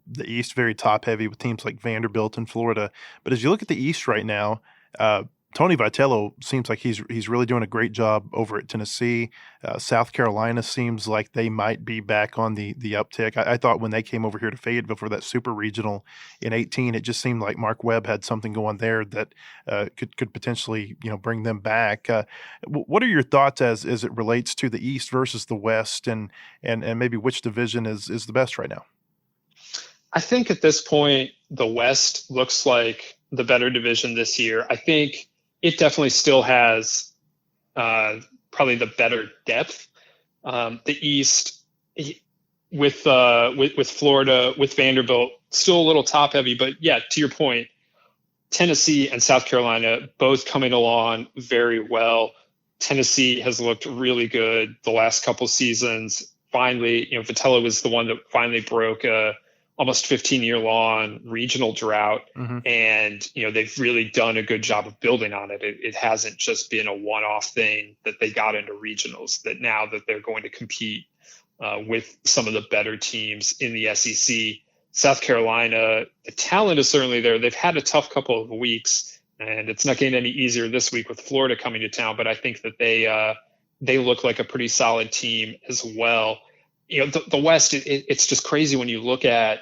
The East very top heavy with teams like Vanderbilt and Florida. But as you look at the East right now, Tony Vitello seems like he's really doing a great job over at Tennessee. South Carolina seems like they might be back on the uptick. I thought when they came over here to Fayetteville for that super regional in 2018, it just seemed like Mark Webb had something going there that could potentially bring them back. What are your thoughts as it relates to the East versus the West, and maybe which division is the best right now?
I think at this point the West looks like the better division this year. I think it definitely still has probably the better depth. The East, with Florida, with Vanderbilt, still a little top heavy. But yeah, to your point, Tennessee and South Carolina both coming along very well. Tennessee has looked really good the last couple seasons. Finally, Vitello was the one that finally broke almost 15-year-long regional drought. And, they've really done a good job of building on it. It hasn't just been a one-off thing that they got into regionals, that now that they're going to compete with some of the better teams in the SEC. South Carolina, the talent is certainly there. They've had a tough couple of weeks, and it's not getting any easier this week with Florida coming to town, but I think that they look like a pretty solid team as well. The West, it's just crazy when you look at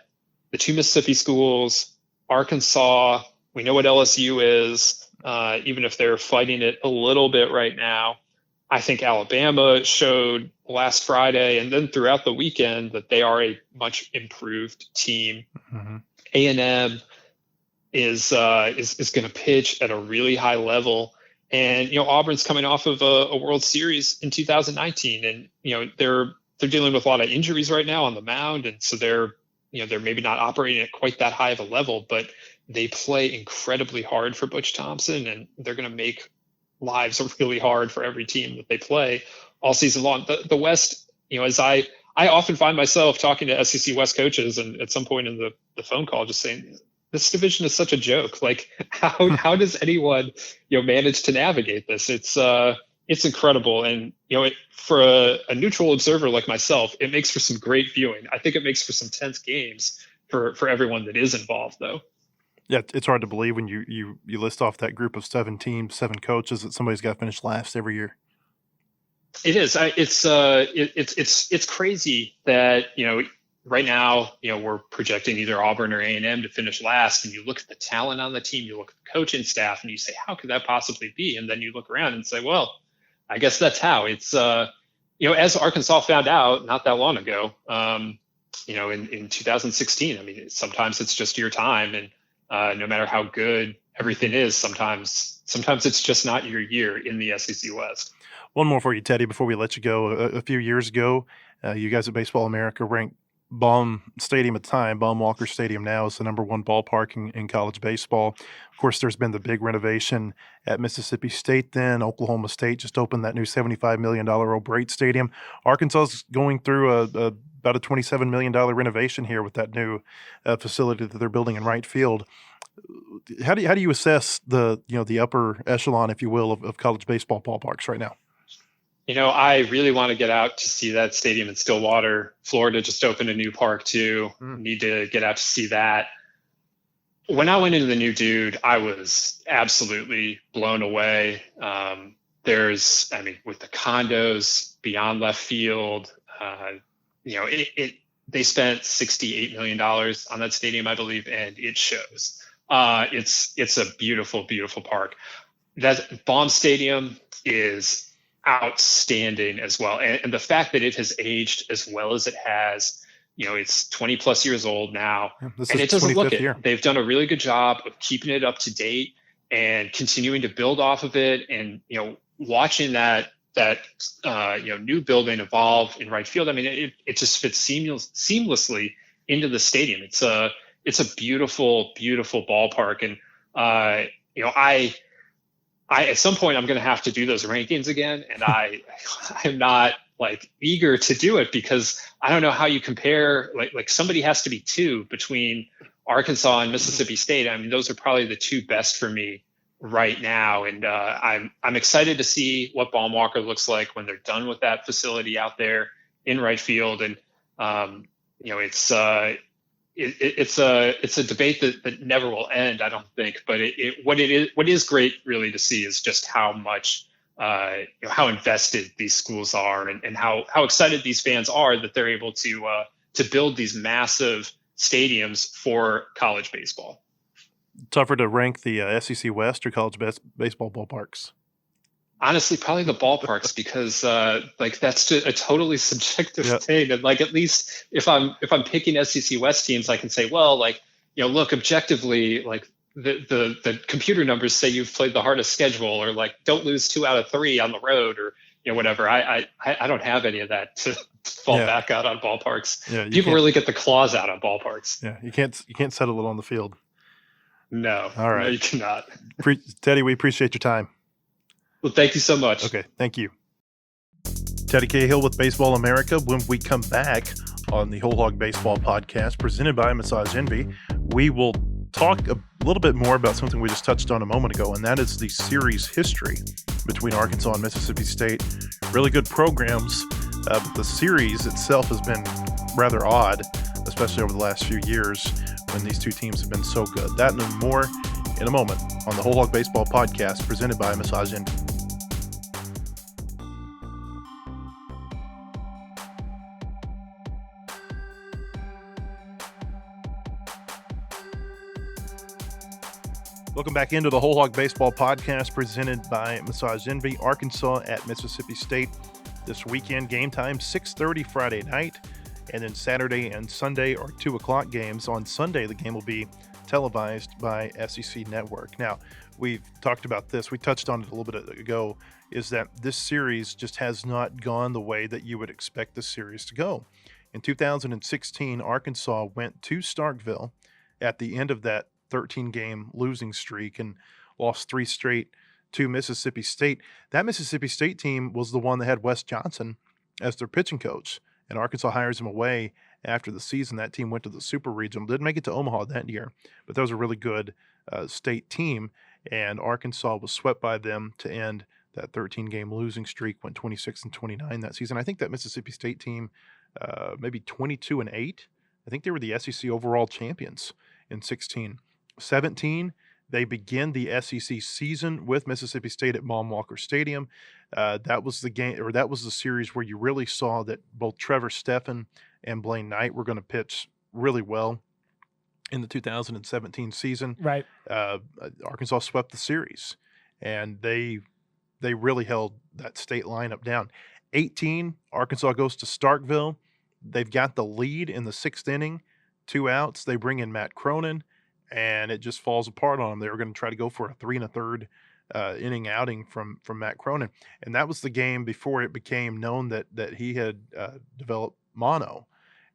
the two Mississippi schools, Arkansas. We know what LSU is, even if they're fighting it a little bit right now. I think Alabama showed last Friday and then throughout the weekend that they are a much improved team. A&M is going to pitch at a really high level, and Auburn's coming off of a World Series in 2019, and they're dealing with a lot of injuries right now on the mound, and so they're maybe not operating at quite that high of a level, but they play incredibly hard for Butch Thompson, and they're going to make lives really hard for every team that they play all season long. The West, as I often find myself talking to SEC West coaches, and at some point in the phone call just saying, this division is such a joke. Like, how does anyone manage to navigate this? It's incredible. And, for a neutral observer like myself, it makes for some great viewing. I think it makes for some tense games for everyone that is involved, though.
Yeah, it's hard to believe when you list off that group of 7 teams, 7 coaches, that somebody's got to finish last every year.
It is. It's crazy that, right now, we're projecting either Auburn or A&M to finish last, and you look at the talent on the team, you look at the coaching staff, and you say, how could that possibly be? And then you look around and say, well, I guess that's how. It's, as Arkansas found out not that long ago, in 2016, I mean, sometimes it's just your time. And no matter how good everything is, sometimes it's just not your year in the SEC West.
One more for you, Teddy, before we let you go. A few years ago, you guys at Baseball America ranked Baum Stadium at the time, Baum Walker Stadium now, is the number one ballpark in college baseball. Of course, there's been the big renovation at Mississippi State then. Oklahoma State just opened that new $75 million O'Brate Stadium. Arkansas is going through about a $27 million renovation here with that new facility that they're building in right field. How do you assess the upper echelon, if you will, of college baseball ballparks right now?
I really want to get out to see that stadium in Stillwater. Florida just opened a new park too. Need to get out to see that. When I went into the new Dude, I was absolutely blown away. With the condos beyond left field, they spent $68 million on that stadium, I believe, and it shows. It's a beautiful, beautiful park. That Baum Stadium is outstanding as well. And the fact that it has aged as well as it has, it's 20 plus years old now, and it doesn't look it. They've done a really good job of keeping it up to date and continuing to build off of it. And, watching that new building evolve in right field. I mean, it just fits seamlessly into the stadium. It's a beautiful, beautiful ballpark. And, I at some point I'm going to have to do those rankings again, and I'm not eager to do it because I don't know how you compare. Like somebody has to be two between Arkansas and Mississippi State. I mean, those are probably the two best for me right now, and I'm excited to see what Baum Walker looks like when they're done with that facility out there in right field. And it's a debate that never will end, I don't think. But what is great really to see is just how much how invested these schools are, and how excited these fans are that they're able to build these massive stadiums for college baseball.
Tougher to rank the SEC West or college baseball ballparks?
Honestly, probably the ballparks, because that's a totally subjective thing. And at least if I'm picking SEC West teams, I can say, well, look, objectively, the computer numbers say you've played the hardest schedule, or don't lose 2 out of 3 on the road, or whatever. I don't have any of that to fall back out on ballparks. Yeah, people really get the claws out on ballparks.
Yeah, you can't settle it on the field.
No.
All right.
No, you cannot.
Teddy, we appreciate your time.
Well, thank you so much.
Okay, thank you. Teddy Cahill with Baseball America. When we come back on the WholeHog Baseball Podcast presented by Massage Envy, we will talk a little bit more about something we just touched on a moment ago, and that is the series history between Arkansas and Mississippi State. Really good programs, but the series itself has been rather odd, especially over the last few years when these two teams have been so good. That and more in a moment on the WholeHog Baseball Podcast presented by Massage Envy. Welcome back into the WholeHog Baseball Podcast presented by Massage Envy. Arkansas at Mississippi State this weekend. Game time 6:30 Friday night, and then Saturday and Sunday are 2 o'clock games. On Sunday, the game will be televised by SEC Network. Now, we've talked about this. We touched on it a little bit ago, is that this series just has not gone the way that you would expect the series to go. In 2016, Arkansas went to Starkville at the end of that 13-game losing streak and lost 3 straight to Mississippi State. That Mississippi State team was the one that had Wes Johnson as their pitching coach, and Arkansas hires him away after the season. That team went to the Super Regional, didn't make it to Omaha that year, but that was a really good state team, and Arkansas was swept by them to end that 13-game losing streak, went 26-29 that season. I think that Mississippi State team, maybe 22-8. I think they were the SEC overall champions in 16. 17, they begin the SEC season with Mississippi State at Baum Walker Stadium. That was the game, or that was the series where you really saw that both Trevor Steffen and Blaine Knight were going to pitch really well in the 2017 season.
Right.
Arkansas swept the series, and they really held that state lineup down. 18, Arkansas goes to Starkville. They've got the lead in the 6th inning, 2 outs. They bring in Matt Cronin. and it just falls apart on them. They were going to try to go for a 3 1/3 inning outing from Matt Cronin, and that was the game before it became known that he had developed mono.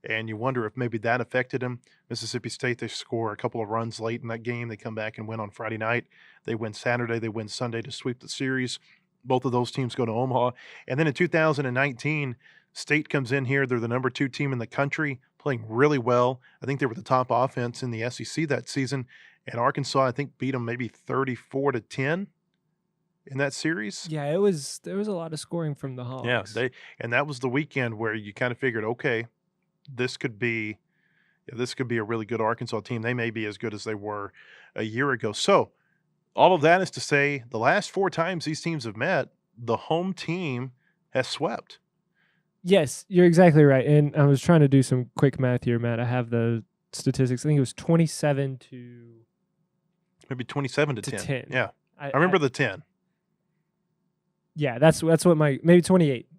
And you wonder if maybe that affected him. Mississippi State, they score a couple of runs late in that game. They come back and win on Friday night. They win Saturday. They win Sunday to sweep the series. Both of those teams go to Omaha. And then in 2019, State comes in here. They're the number 2 team in the country, playing really well. I think they were the top offense in the SEC that season. And Arkansas, I think, beat them maybe 34-10 in that series.
Yeah, there was a lot of scoring from the Hogs.
Yeah, and that was the weekend where you kind of figured, okay, this could be a really good Arkansas team. They may be as good as they were a year ago. So all of that is to say the last 4 times these teams have met, the home team has swept.
Yes, you're exactly right. And I was trying to do some quick math here, Matt. I have the statistics. I think it was 27 to
maybe 27-10.
10.
Yeah. I remember the 10.
Yeah, that's what maybe 28.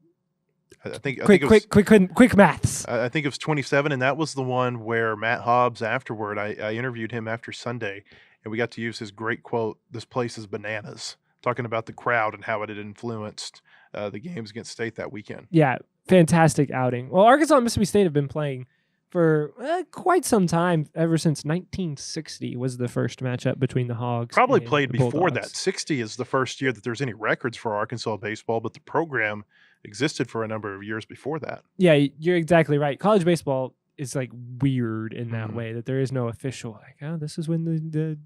I think
Quick maths.
I think it was 27, and that was the one where Matt Hobbs afterward, I interviewed him after Sunday, and we got to use his great quote, "This place is bananas," talking about the crowd and how it had influenced the games against State that weekend.
Yeah, fantastic outing. Well, Arkansas and Mississippi State have been playing for quite some time. Ever since 1960 was the first matchup between the Hogs.
Probably
and
played
the
before
Bulldogs.
that. 60 is the first year that there's any records for Arkansas baseball, but the program existed for a number of years before that.
Yeah, you're exactly right. College baseball is like weird in that
Mhm.
way that there is no official like, oh, this is when the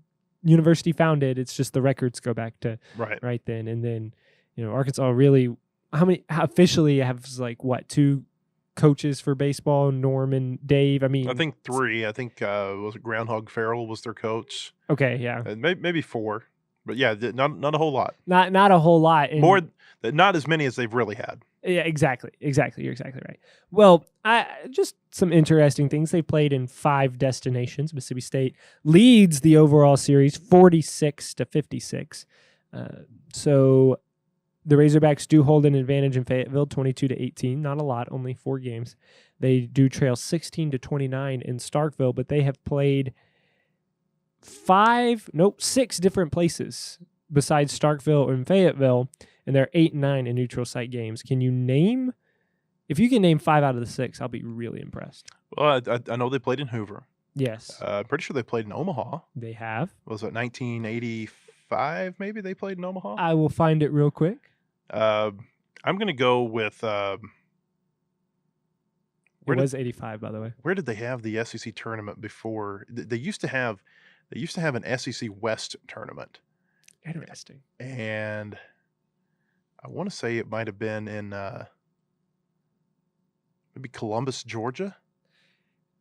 university founded. It's just the records go back to right then. And then, Arkansas really officially has like what, 2 coaches for baseball, Norm and Dave. I mean,
I think 3. I think was it Groundhog Farrell was their coach.
Okay, yeah.
Maybe 4. But yeah, not a whole lot.
Not a whole lot. And
not as many as they've really had.
Yeah, exactly. You're exactly right. Well, just some interesting things. They played in 5 destinations. Mississippi State leads the overall series 46-56. So the Razorbacks do hold an advantage in Fayetteville, 22-18. Not a lot, only 4 games. They do trail 16-29 in Starkville, but they have played 6 different places besides Starkville and Fayetteville, and they're 8-9 in neutral site games. Can you name? If you can name 5 out of the 6, I'll be really impressed.
Well, I know they played in Hoover.
Yes.
I'm pretty sure they played in Omaha.
They have.
Was it 1985 maybe they played in Omaha?
I will find it real quick.
I'm going to go with
It was 85, by the way.
where did they have the SEC tournament before? They used to have an SEC West tournament.
Interesting.
And I want to say it might have been in maybe Columbus, Georgia.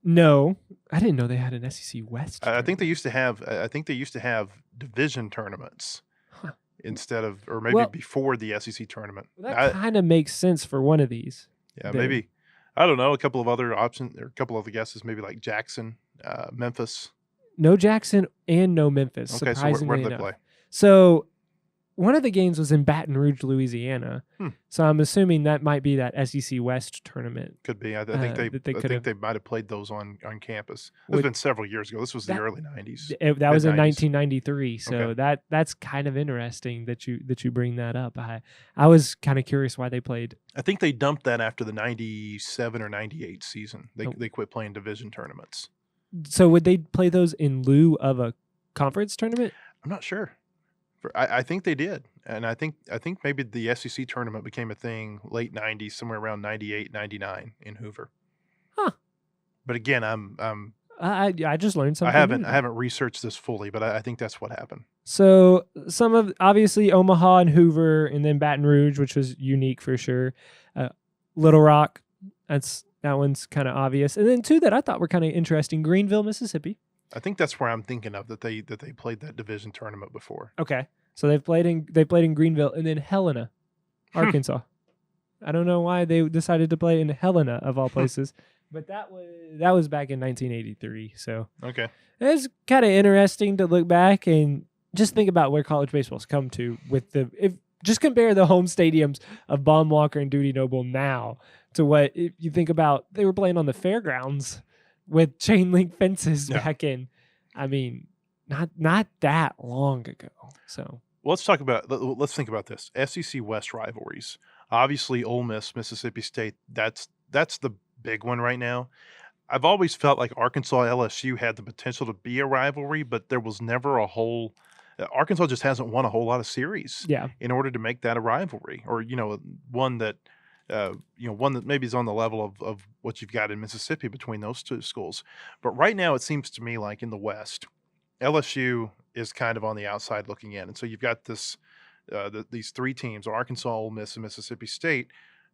No, I didn't know they had an SEC West.
I think they used to have. I think they used to have division tournaments instead of, or maybe before the SEC tournament.
Well, that kind of makes sense for one of these.
Yeah,
then.
maybe. I don't know. A couple of other options, or a couple of the guesses, maybe like Jackson, Memphis.
No Jackson and no Memphis.
Okay, so
surprisingly
where did they
enough.
play?
So one of the games was in Baton Rouge, Louisiana. So I'm assuming that might be that SEC West tournament.
Could be. I think they might have played those on campus. It's been several years ago. This was the early 90s.
That was in
1990s.
1993. So
Okay.
that's kind of interesting that you bring that up. I was kind of curious why they played.
I think they dumped that after the 97 or 98 season. They quit playing division tournaments.
So would they play those in lieu of a conference tournament?
I'm not sure. I think they did, and I think maybe the SEC tournament became a thing late 90s, somewhere around 98, 99 in Hoover.
Huh.
But again,
I just learned something.
I haven't researched this fully, but I think that's what happened.
So some of obviously Omaha and Hoover, and then Baton Rouge, which was unique for sure. Little Rock, that one's kind of obvious, and then 2 that I thought were kind of interesting: Greenville, Mississippi.
I think that's where I'm thinking of that they played that division tournament before.
Okay, so they played in Greenville, and then Helena, Arkansas. I don't know why they decided to play in Helena of all places, but that was back in 1983. So
okay,
it's kind of interesting to look back and just think about where college baseball's come to with just compare the home stadiums of Baum Walker and Duty Noble now to what if you think about they were playing on the fairgrounds with chain link fences back in. I mean, not that long ago. So
let's think about this. SEC West rivalries. Obviously, Ole Miss, Mississippi State, that's the big one right now. I've always felt like Arkansas LSU had the potential to be a rivalry, but there was never a whole Arkansas just hasn't won a whole lot of series in order to make that a rivalry, or one that maybe is on the level of what you've got in Mississippi between those two schools. But right now, it seems to me like in the West, LSU is kind of on the outside looking in, and so you've got these three teams: Arkansas, Ole Miss, and Mississippi State.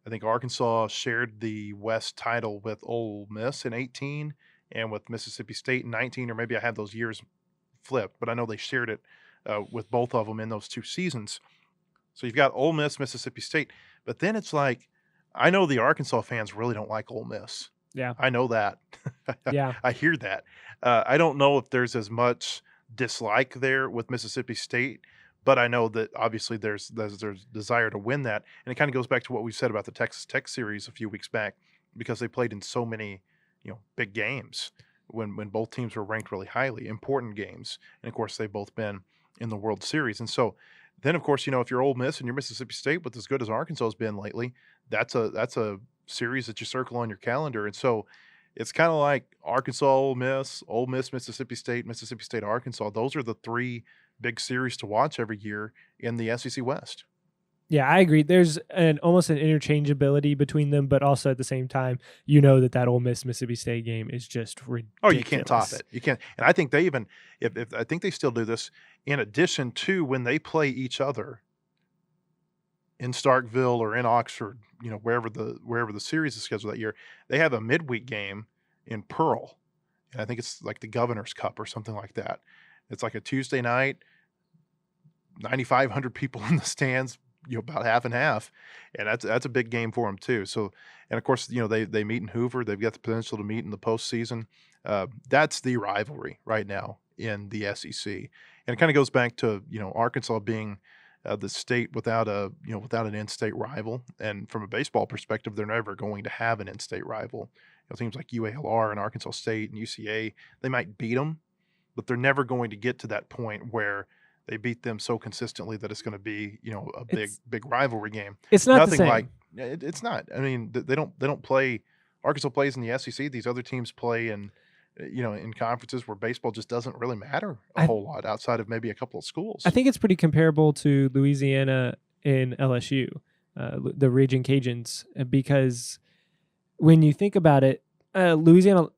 I think Arkansas shared the West title with Ole Miss in 18 and with Mississippi State in 19, or maybe I have those years flipped, but I know they shared it with both of them in those 2 seasons. So you've got Ole Miss, Mississippi State, but then it's like, I know the Arkansas fans really don't like Ole Miss.
Yeah.
I know that.
Yeah.
I hear that. I don't know if there's as much dislike there with Mississippi State, but I know that obviously there's desire to win that. And it kind of goes back to what we said about the Texas Tech series a few weeks back, because they played in so many, big games when both teams were ranked really highly, important games. And of course, they've both been in the World Series. And so then, of course, if you're Ole Miss and you're Mississippi State with as good as Arkansas has been lately, that's a series that you circle on your calendar. And so it's kind of like Arkansas, Ole Miss, Mississippi State, Arkansas. Those are the 3 big series to watch every year in the SEC West.
Yeah, I agree. There's almost an interchangeability between them, but also at the same time, that Ole Miss Mississippi State game is just ridiculous.
Oh, you can't top it. You can't. And I think they even, if I think they still do this, in addition to when they play each other in Starkville or in Oxford, wherever the series is scheduled that year, they have a midweek game in Pearl, and I think it's like the Governor's Cup or something like that. It's like a Tuesday night, 9,500 people in the stands, about half and half, and that's a big game for them too. So, and of course, they meet in Hoover. They've got the potential to meet in the postseason. That's the rivalry right now in the SEC, and it kind of goes back to Arkansas being the state without an in-state rival, and from a baseball perspective, they're never going to have an in-state rival. Teams like UALR and Arkansas State and UCA, they might beat them, but they're never going to get to that point where they beat them so consistently that it's going to be, a big rivalry game.
It's not
nothing
the same.
like it's not. I mean, they don't play. Arkansas plays in the SEC. These other teams play in conferences where baseball just doesn't really matter a whole lot outside of maybe a couple of schools.
I think it's pretty comparable to Louisiana and LSU, the Raging Cajuns, because when you think about it, Louisiana.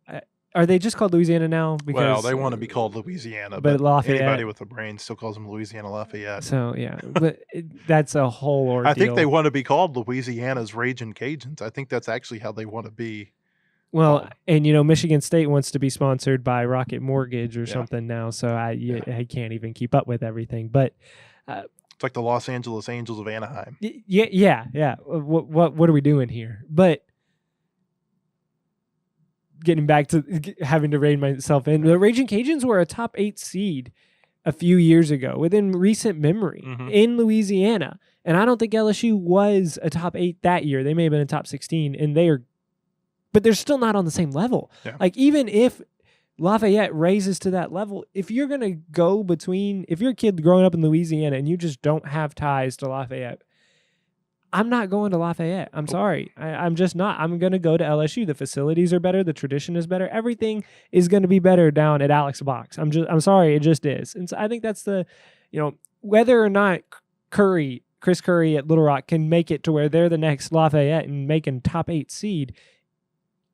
Are they just called Louisiana now?
Well, they want to be called Louisiana, but
Lafayette,
anybody with a brain still calls them Louisiana Lafayette.
So, yeah, but that's a whole ordeal.
I think they want to be called Louisiana's Raging Cajuns. I think that's actually how they want to be.
Well, and Michigan State wants to be sponsored by Rocket Mortgage or something now, so I can't even keep up with everything. But
it's like the Los Angeles Angels of Anaheim.
Yeah. What are we doing here? But getting back to having to rein myself in, the Raging Cajuns were a top 8 seed a few years ago, within recent memory, in Louisiana. And I don't think LSU was a top 8 that year. They may have been a top 16, but they're still not on the same level.
Yeah.
Like, even if Lafayette raises to that level, if you're going to go if you're a kid growing up in Louisiana and you just don't have ties to Lafayette, I'm not going to Lafayette. I'm sorry. I'm just not. I'm going to go to LSU. The facilities are better. The tradition is better. Everything is going to be better down at Alex Box. I'm sorry. It just is. And so I think that's whether or not Chris Curry at Little Rock can make it to where they're the next Lafayette and making top 8 seed,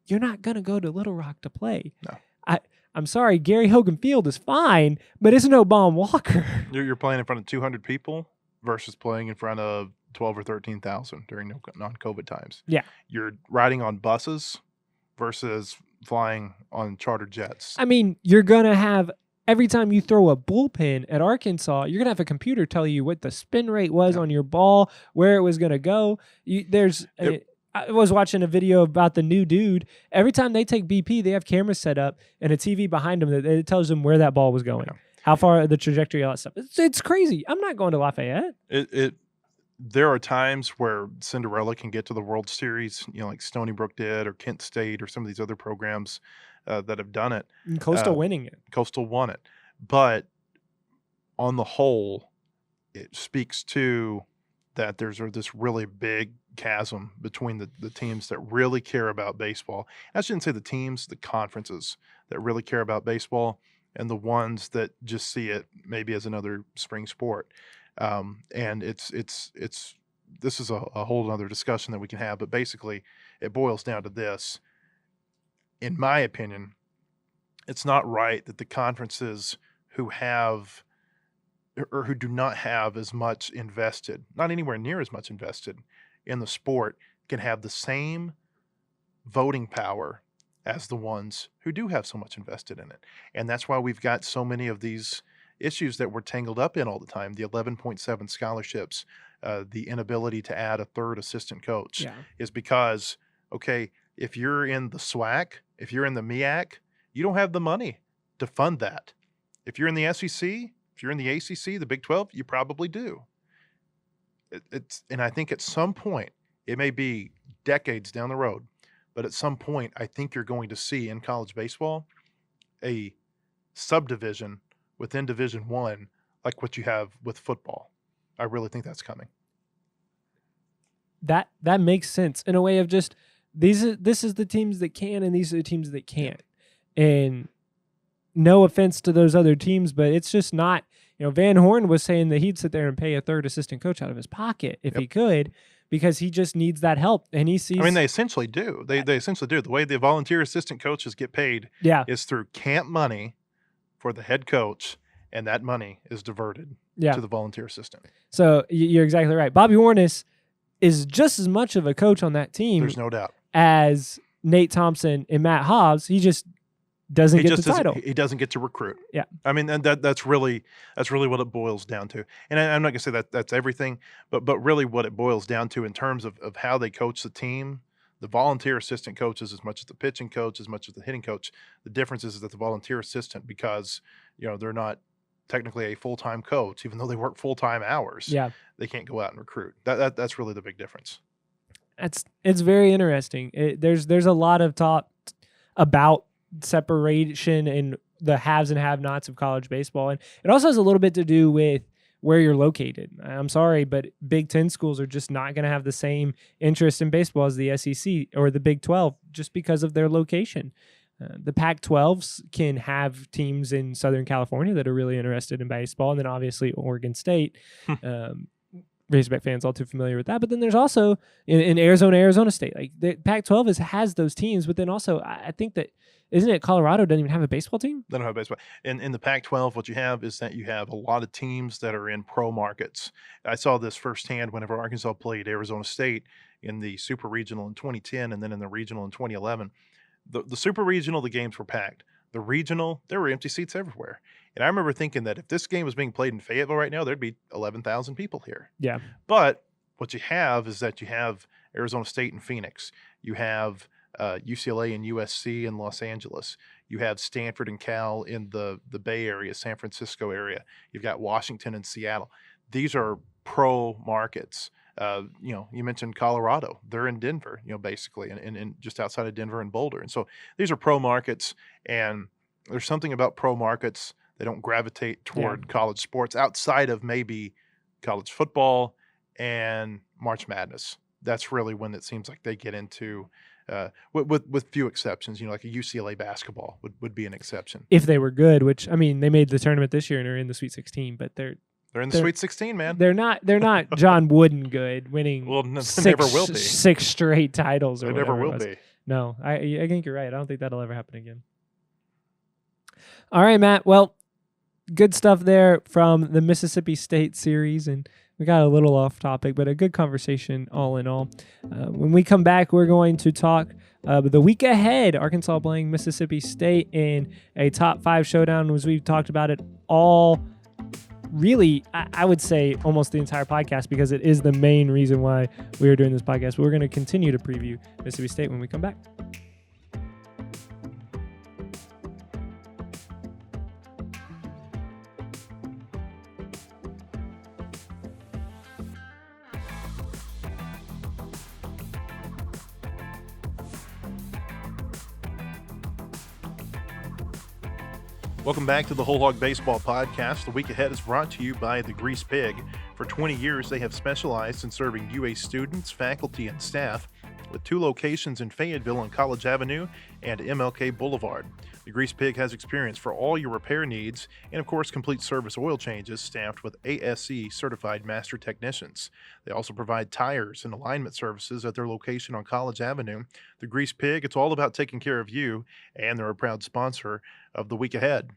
you're not going to go to Little Rock to play.
No.
I'm sorry. Gary Hogan Field is fine, but it's no Baum Walker.
You're playing in front of 200 people versus playing in front of 12 or 13,000 during non-COVID times.
Yeah.
You're riding on buses versus flying on chartered jets.
I mean, you're going to have, every time you throw a bullpen at Arkansas, you're going to have a computer tell you what the spin rate was on your ball, where it was going to go. I was watching a video about the new dude. Every time they take BP, they have cameras set up and a TV behind them that it tells them where that ball was going, how far the trajectory, all that stuff. It's crazy. I'm not going to Lafayette.
There are times where Cinderella can get to the World Series, like Stony Brook did, or Kent State, or some of these other programs that have done it.
And Coastal winning it.
Coastal won it. But on the whole, it speaks to that there's this really big chasm between the teams that really care about baseball. I shouldn't say the teams, the conferences that really care about baseball, and the ones that just see it maybe as another spring sport. And it's this is a whole other discussion that we can have, but basically it boils down to this. In my opinion, it's not right that the conferences who have or who do not have as much invested, not anywhere near as much invested in the sport, can have the same voting power as the ones who do have so much invested in it. And that's why we've got so many of these issues that we're tangled up in all the time. The 11.7 scholarships, the inability to add a third assistant coach is because, okay, if you're in the SWAC, if you're in the MEAC, you don't have the money to fund that. If you're in the SEC, if you're in the ACC, the Big 12, you probably do. And I think at some point, it may be decades down the road, but at some point, I think you're going to see in college baseball a subdivision within Division I, like what you have with football. I really think that's coming.
That makes sense in a way of just this is the teams that can and these are the teams that can't. And no offense to those other teams, but it's just not, Van Horn was saying that he'd sit there and pay a third assistant coach out of his pocket if he could, because he just needs that help. And he sees. I
mean, they essentially do. They essentially do. The way the volunteer assistant coaches get paid is through camp money for the head coach, and that money is diverted to the volunteer assistant.
So you're exactly right. Bobby Warnes is just as much of a coach on that team.
There's no doubt.
As Nate Thompson and Matt Hobbs. He just doesn't get the title.
He doesn't get to recruit.
Yeah.
I mean, and that's really what it boils down to. And I'm not going to say that that's everything, but really what it boils down to in terms of how they coach the team, the volunteer assistant coaches, as much as the pitching coach, as much as the hitting coach, the difference is that the volunteer assistant, because, they're not technically a full-time coach, even though they work full-time hours, they can't go out and recruit. That's really the big difference.
It's very interesting. There's a lot of talk about separation and the haves and have-nots of college baseball, and it also has a little bit to do with where you're located. I'm sorry, but Big Ten schools are just not going to have the same interest in baseball as the SEC or the Big 12 just because of their location. The Pac-12s can have teams in Southern California that are really interested in baseball, and then obviously Oregon State. Razorback fans all too familiar with that. But then there's also in Arizona State. Like the Pac-12 has those teams, but then also I think that, isn't it Colorado doesn't even have a baseball team?
They don't have baseball. In the Pac-12, what you have is that you have a lot of teams that are in pro markets. I saw this firsthand whenever Arkansas played Arizona State in the Super Regional in 2010 and then in the Regional in 2011. The Super Regional, the games were packed. The Regional, there were empty seats everywhere. And I remember thinking that if this game was being played in Fayetteville right now, there'd be 11,000 people here.
Yeah.
But what you have is that you have Arizona State and Phoenix. You have UCLA and USC in Los Angeles. You have Stanford and Cal in the Bay Area, San Francisco area. You've got Washington and Seattle. These are pro markets. You mentioned Colorado. They're in Denver, basically, and just outside of Denver and Boulder. And so these are pro markets, and there's something about pro markets. They don't gravitate toward college sports outside of maybe college football and March Madness. That's really when it seems like they get into, with few exceptions, like a UCLA basketball would be an exception.
If they were good, which, I mean, they made the tournament this year and are in the Sweet 16, but they're
in the Sweet 16, man.
They're not John Wooden good, winning
never will be.
6 straight titles. Or
they never will be.
No, I think you're right. I don't think that'll ever happen again. All right, Matt. Well, good stuff there from the Mississippi State series, and we got a little off topic, but a good conversation all in all. When we come back, we're going to talk the week ahead. Arkansas playing Mississippi State in a top 5 showdown, as we've talked about it all. Really, I would say almost the entire podcast, because it is the main reason why we are doing this podcast. But we're going to continue to preview Mississippi State when we come back.
Welcome back to the WholeHog Baseball Podcast. The week ahead is brought to you by the Grease Pig. For 20 years, they have specialized in serving UA students, faculty, and staff with 2 locations in Fayetteville on College Avenue and MLK Boulevard. The Grease Pig has experience for all your repair needs and, of course, complete service oil changes staffed with ASE certified master technicians. They also provide tires and alignment services at their location on College Avenue. The Grease Pig, it's all about taking care of you, and they're a proud sponsor of the week ahead.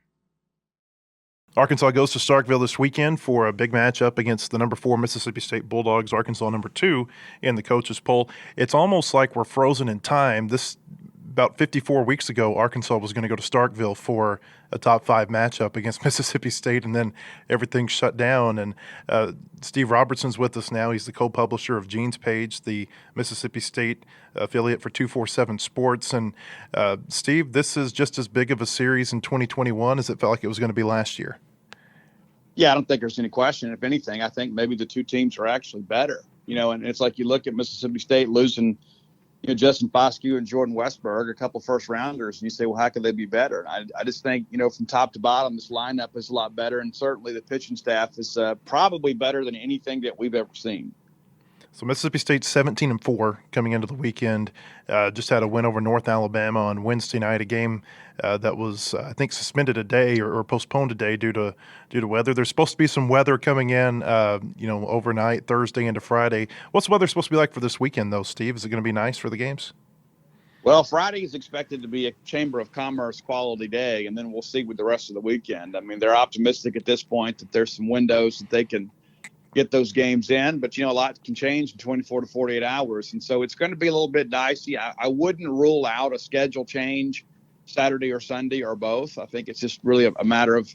Arkansas goes to Starkville this weekend for a big matchup against the number 4 Mississippi State Bulldogs, Arkansas number 2 in the coaches poll. It's almost like we're frozen in time. About 54 weeks ago, Arkansas was going to go to Starkville for a top 5 matchup against Mississippi State, and then everything shut down. And Steve Robertson's with us now. He's the co-publisher of Gene's Page, the Mississippi State affiliate for 247 Sports. And Steve, this is just as big of a series in 2021 as it felt like it was going to be last year.
Yeah, I don't think there's any question. If anything, I think maybe the 2 teams are actually better. And it's like you look at Mississippi State losing Justin Foscue and Jordan Westberg, a couple first rounders, and you say, well, how could they be better? And I just think, from top to bottom, this lineup is a lot better. And certainly the pitching staff is probably better than anything that we've ever seen.
So Mississippi State's 17-4 coming into the weekend. Just had a win over North Alabama on Wednesday night, a game that was, I think, suspended a day or postponed a day due to weather. There's supposed to be some weather coming in, overnight, Thursday into Friday. What's the weather supposed to be like for this weekend, though, Steve? Is it going to be nice for the games?
Well, Friday is expected to be a Chamber of Commerce quality day, and then we'll see with the rest of the weekend. I mean, they're optimistic at this point that there's some windows that they can get those games in, but a lot can change in 24 to 48 hours. And so it's going to be a little bit dicey. I wouldn't rule out a schedule change Saturday or Sunday or both. I think it's just really a matter of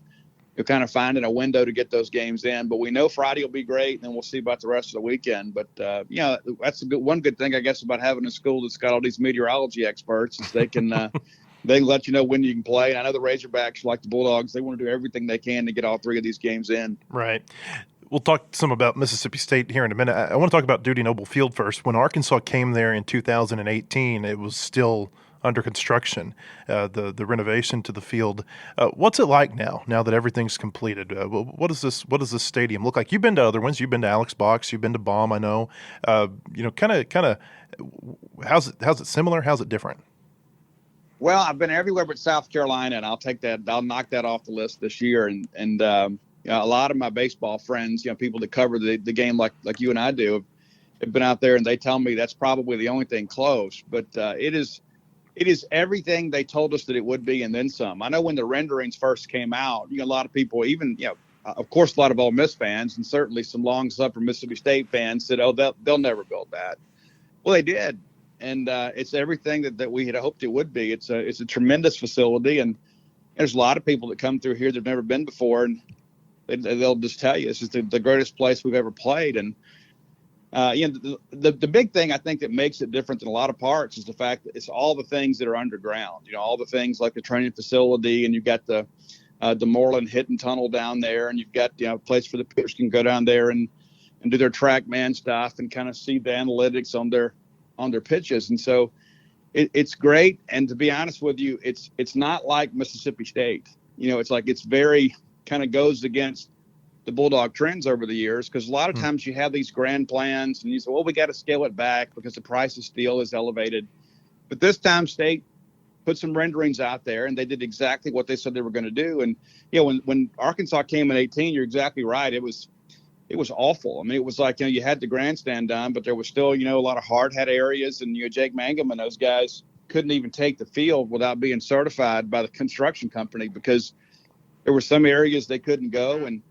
kind of finding a window to get those games in. But we know Friday will be great, and then we'll see about the rest of the weekend. But that's one good thing, I guess, about having a school that's got all these meteorology experts is they can they let you know when you can play. And I know the Razorbacks, like the Bulldogs, they want to do everything they can to get all 3 of these games in.
Right. We'll talk some about Mississippi State here in a minute. I want to talk about Dudy Noble Field first. When Arkansas came there in 2018, it was still under construction, the renovation to the field. What's it like now that everything's completed? What does this stadium look like? You've been to other ones. You've been to Alex Box. You've been to Baum, I know. Kind of. How's it similar? How's it different?
Well, I've been everywhere but South Carolina, and I'll knock that off the list this year. And a lot of my baseball friends, people that cover the game like you and I do, have been out there, and they tell me that's probably the only thing close. But it is everything they told us that it would be, and then some. I know when the renderings first came out, a lot of people, even of course, a lot of Ole Miss fans, and certainly some long-suffering Mississippi State fans said, "Oh, they'll never build that." Well, they did, and it's everything that we had hoped it would be. It's a tremendous facility, and there's a lot of people that come through here that've never been before, and they'll just tell you it's just the greatest place we've ever played. And the big thing I think that makes it different than a lot of parks is the fact that it's all the things that are underground. All the things like the training facility, and you've got the Moreland hitting tunnel down there, and you've got a place for the pitchers can go down there and do their TrackMan stuff and kind of see the analytics on their pitches. And so it's great. And to be honest with you, it's not like Mississippi State. It's like it's very kind of goes against the Bulldog trends over the years, because a lot of times you have these grand plans and you say, well, we got to scale it back because the price of steel is elevated. But this time State put some renderings out there, and they did exactly what they said they were going to do. And when Arkansas came in 18, you're exactly right. It was awful. I mean, it was like, you had the grandstand done, but there was still, a lot of hard hat areas, and Jake Mangum and those guys couldn't even take the field without being certified by the construction company, because there were some areas they couldn't go. And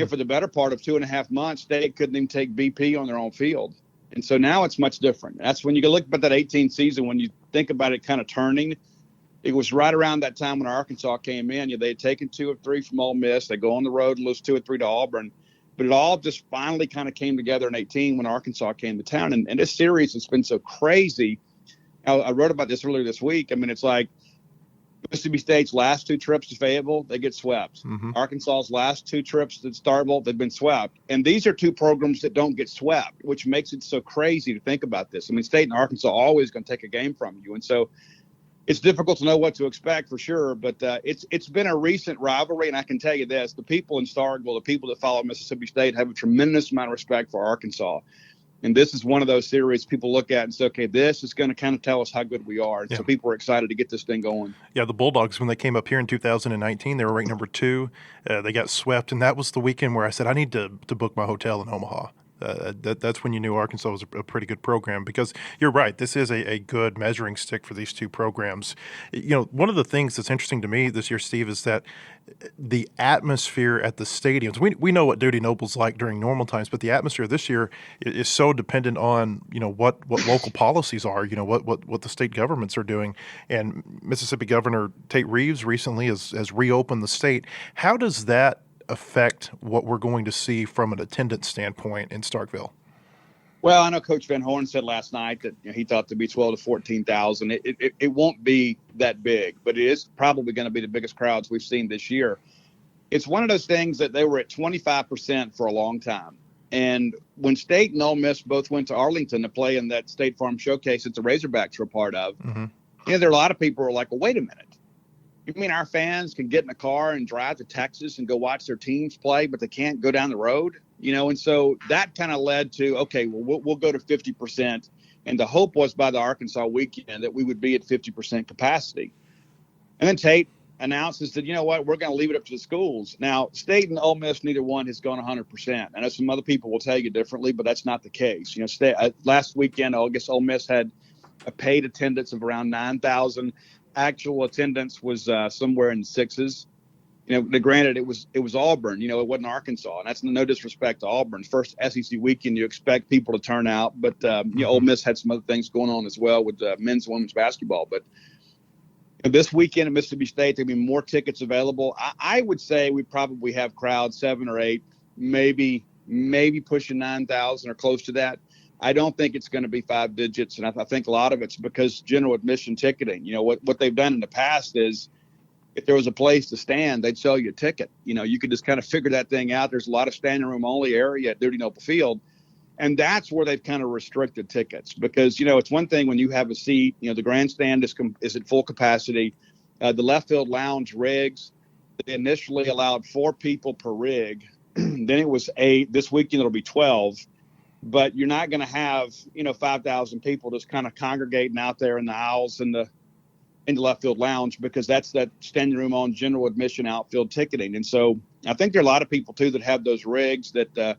for the better part of 2.5 months, they couldn't even take BP on their own field. And so now it's much different. That's when you look at that 18 season, when you think about it kind of turning, it was right around that time when Arkansas came in. They had taken 2 or 3 from Ole Miss. They go on the road and lose 2 or 3 to Auburn. But it all just finally kind of came together in 18 when Arkansas came to town. And this series has been so crazy. I wrote about this earlier this week. I mean, it's like Mississippi State's last 2 trips to Fayetteville, they get swept. Mm-hmm. Arkansas's last 2 trips to Starkville, they've been swept. And these are 2 programs that don't get swept, which makes it so crazy to think about this. I mean, State and Arkansas are always going to take a game from you. And so it's difficult to know what to expect for sure, but it's been a recent rivalry, and I can tell you this: the people in Starkville, the people that follow Mississippi State, have a tremendous amount of respect for Arkansas. And this is one of those series people look at and say, okay, this is going to kind of tell us how good we are. And so people are excited to get this thing going.
Yeah, the Bulldogs, when they came up here in 2019, they were ranked number 2. They got swept, and that was the weekend where I said, I need to book my hotel in Omaha. That's when you knew Arkansas was a pretty good program, because you're right, this is a good measuring stick for these two programs. One of the things that's interesting to me this year, Steve, is that the atmosphere at the stadiums, we know what Dudy Noble's like during normal times, but the atmosphere this year is so dependent on what local policies are, what the state governments are doing. And Mississippi Governor Tate Reeves recently has reopened the state. How does that affect what we're going to see from an attendance standpoint in Starkville?
Well, I know Coach Van Horn said last night that he thought there'd be 12 to 14,000. It won't be that big, but it is probably going to be the biggest crowds we've seen this year. It's one of those things that they were at 25% for a long time. And when State and Ole Miss both went to Arlington to play in that State Farm Showcase that the Razorbacks were a part of, there are a lot of people who are like, well, wait a minute. You mean our fans can get in a car and drive to Texas and go watch their teams play, but they can't go down the road? And so that kind of led to, okay, well, we'll go to 50%. And the hope was by the Arkansas weekend that we would be at 50% capacity. And then Tate announces that, we're going to leave it up to the schools. Now, State and Ole Miss, neither one has gone 100%. I know some other people will tell you differently, but that's not the case. Last weekend, I guess Ole Miss had a paid attendance of around 9,000. Actual attendance was somewhere in the 6s. Granted, it was Auburn. It wasn't Arkansas, and that's no disrespect to Auburn. First SEC weekend, you expect people to turn out, but Ole Miss had some other things going on as well with men's and women's basketball. But this weekend at Mississippi State, there'll be more tickets available. I would say we probably have crowds 7 or 8, maybe pushing 9,000 or close to that. I don't think it's going to be 5 digits, and I think a lot of it's because general admission ticketing. What they've done in the past is, if there was a place to stand, they'd sell you a ticket. You could just kind of figure that thing out. There's a lot of standing room only area at Dudy Noble Field, and that's where they've kind of restricted tickets, because it's one thing when you have a seat. The grandstand is at full capacity. The left field lounge rigs, they initially allowed 4 people per rig. Then it was 8. This weekend it'll be 12. But you're not going to have 5,000 people just kind of congregating out there in the aisles in the left field lounge, because that's that standing room on general admission outfield ticketing. And so I think there are a lot of people too that have those rigs that